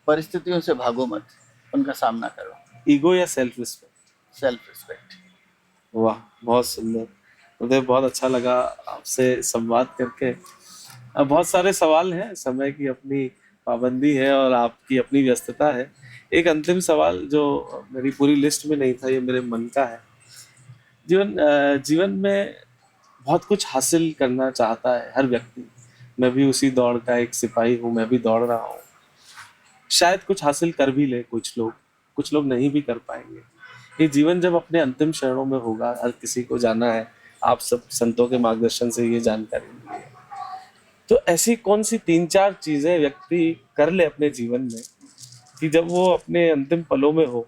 परिस्थितियों से भागो मत, उनका सामना करो। ईगो या सेल्फ रिस्पेक्ट? Self respect. वाह, बहुत सुंदर। मुझे बहुत अच्छा लगा आपसे संवाद करके। अब बहुत सारे सवाल हैं, समय की अपनी पाबंदी है और आपकी अपनी व्यस्तता है। एक अंतिम सवाल जो मेरी पूरी लिस्ट में नहीं था, ये मेरे मन का है। जीवन में बहुत कुछ हासिल करना चाहता है हर व्यक्ति। मैं भी उसी दौड़ का एक सिपाही हूँ, मैं भी दौड़ रहा हूँ। शायद कुछ हासिल कर भी ले कुछ लोग नहीं भी कर पाएंगे। ये जीवन जब अपने अंतिम क्षणों में होगा, हर किसी को जाना है। आप सब संतों के मार्गदर्शन से ये जानकारी मिली है। तो ऐसी कौन सी 3-4 चीजें व्यक्ति कर ले अपने जीवन में कि जब वो अपने अंतिम पलों में हो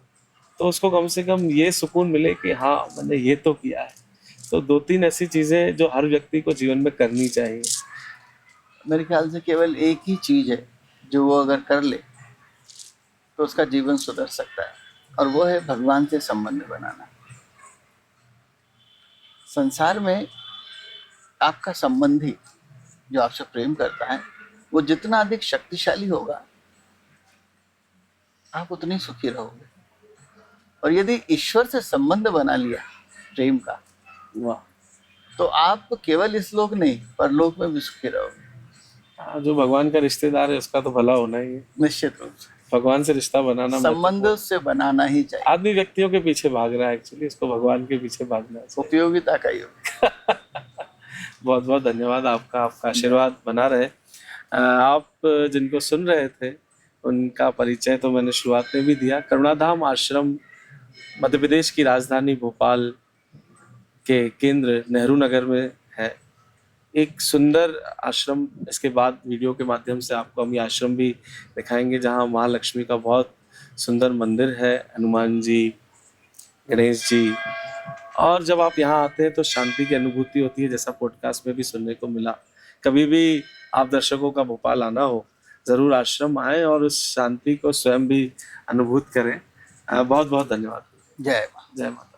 तो उसको कम से कम ये सुकून मिले कि हाँ, मैंने ये तो किया है। तो 2-3 ऐसी चीजें जो हर व्यक्ति को जीवन में करनी चाहिए। मेरे ख्याल से केवल एक ही चीज है जो वो अगर कर ले तो उसका जीवन सुधर सकता है, और वो है भगवान से संबंध बनाना। संसार में आपका संबंधी जो आपसे प्रेम करता है, वो जितना अधिक शक्तिशाली होगा, आप उतनी सुखी रहोगे। और यदि ईश्वर से संबंध बना लिया प्रेम का, वाह, तो आप केवल इस लोक नहीं, परलोक में भी सुखी रहोगे। जो भगवान का रिश्तेदार है उसका तो भला होना ही है। निश्चित रूप से भगवान से रिश्ता बनाना, संबंध से बनाना ही चाहिए। आदमी व्यक्तियों के पीछे भाग रहा है, एक्चुअली इसको भगवान के पीछे भागना है। उपयोगिता का योग। बहुत बहुत धन्यवाद आपका आशीर्वाद बना रहे। आप जिनको सुन रहे थे उनका परिचय तो मैंने शुरुआत में भी दिया। करुणाधाम आश्रम मध्य प्रदेश की राजधानी भोपाल के केंद्र नेहरू नगर में है। एक सुंदर आश्रम, इसके बाद वीडियो के माध्यम से आपको हम ये आश्रम भी दिखाएंगे जहाँ महालक्ष्मी का बहुत सुंदर मंदिर है, हनुमान जी, गणेश जी। और जब आप यहाँ आते हैं तो शांति की अनुभूति होती है, जैसा पॉडकास्ट में भी सुनने को मिला। कभी भी आप दर्शकों का भोपाल आना हो, ज़रूर आश्रम आएँ और उस शांति को स्वयं भी अनुभूत करें। बहुत बहुत धन्यवाद। जय माँ। जय माता।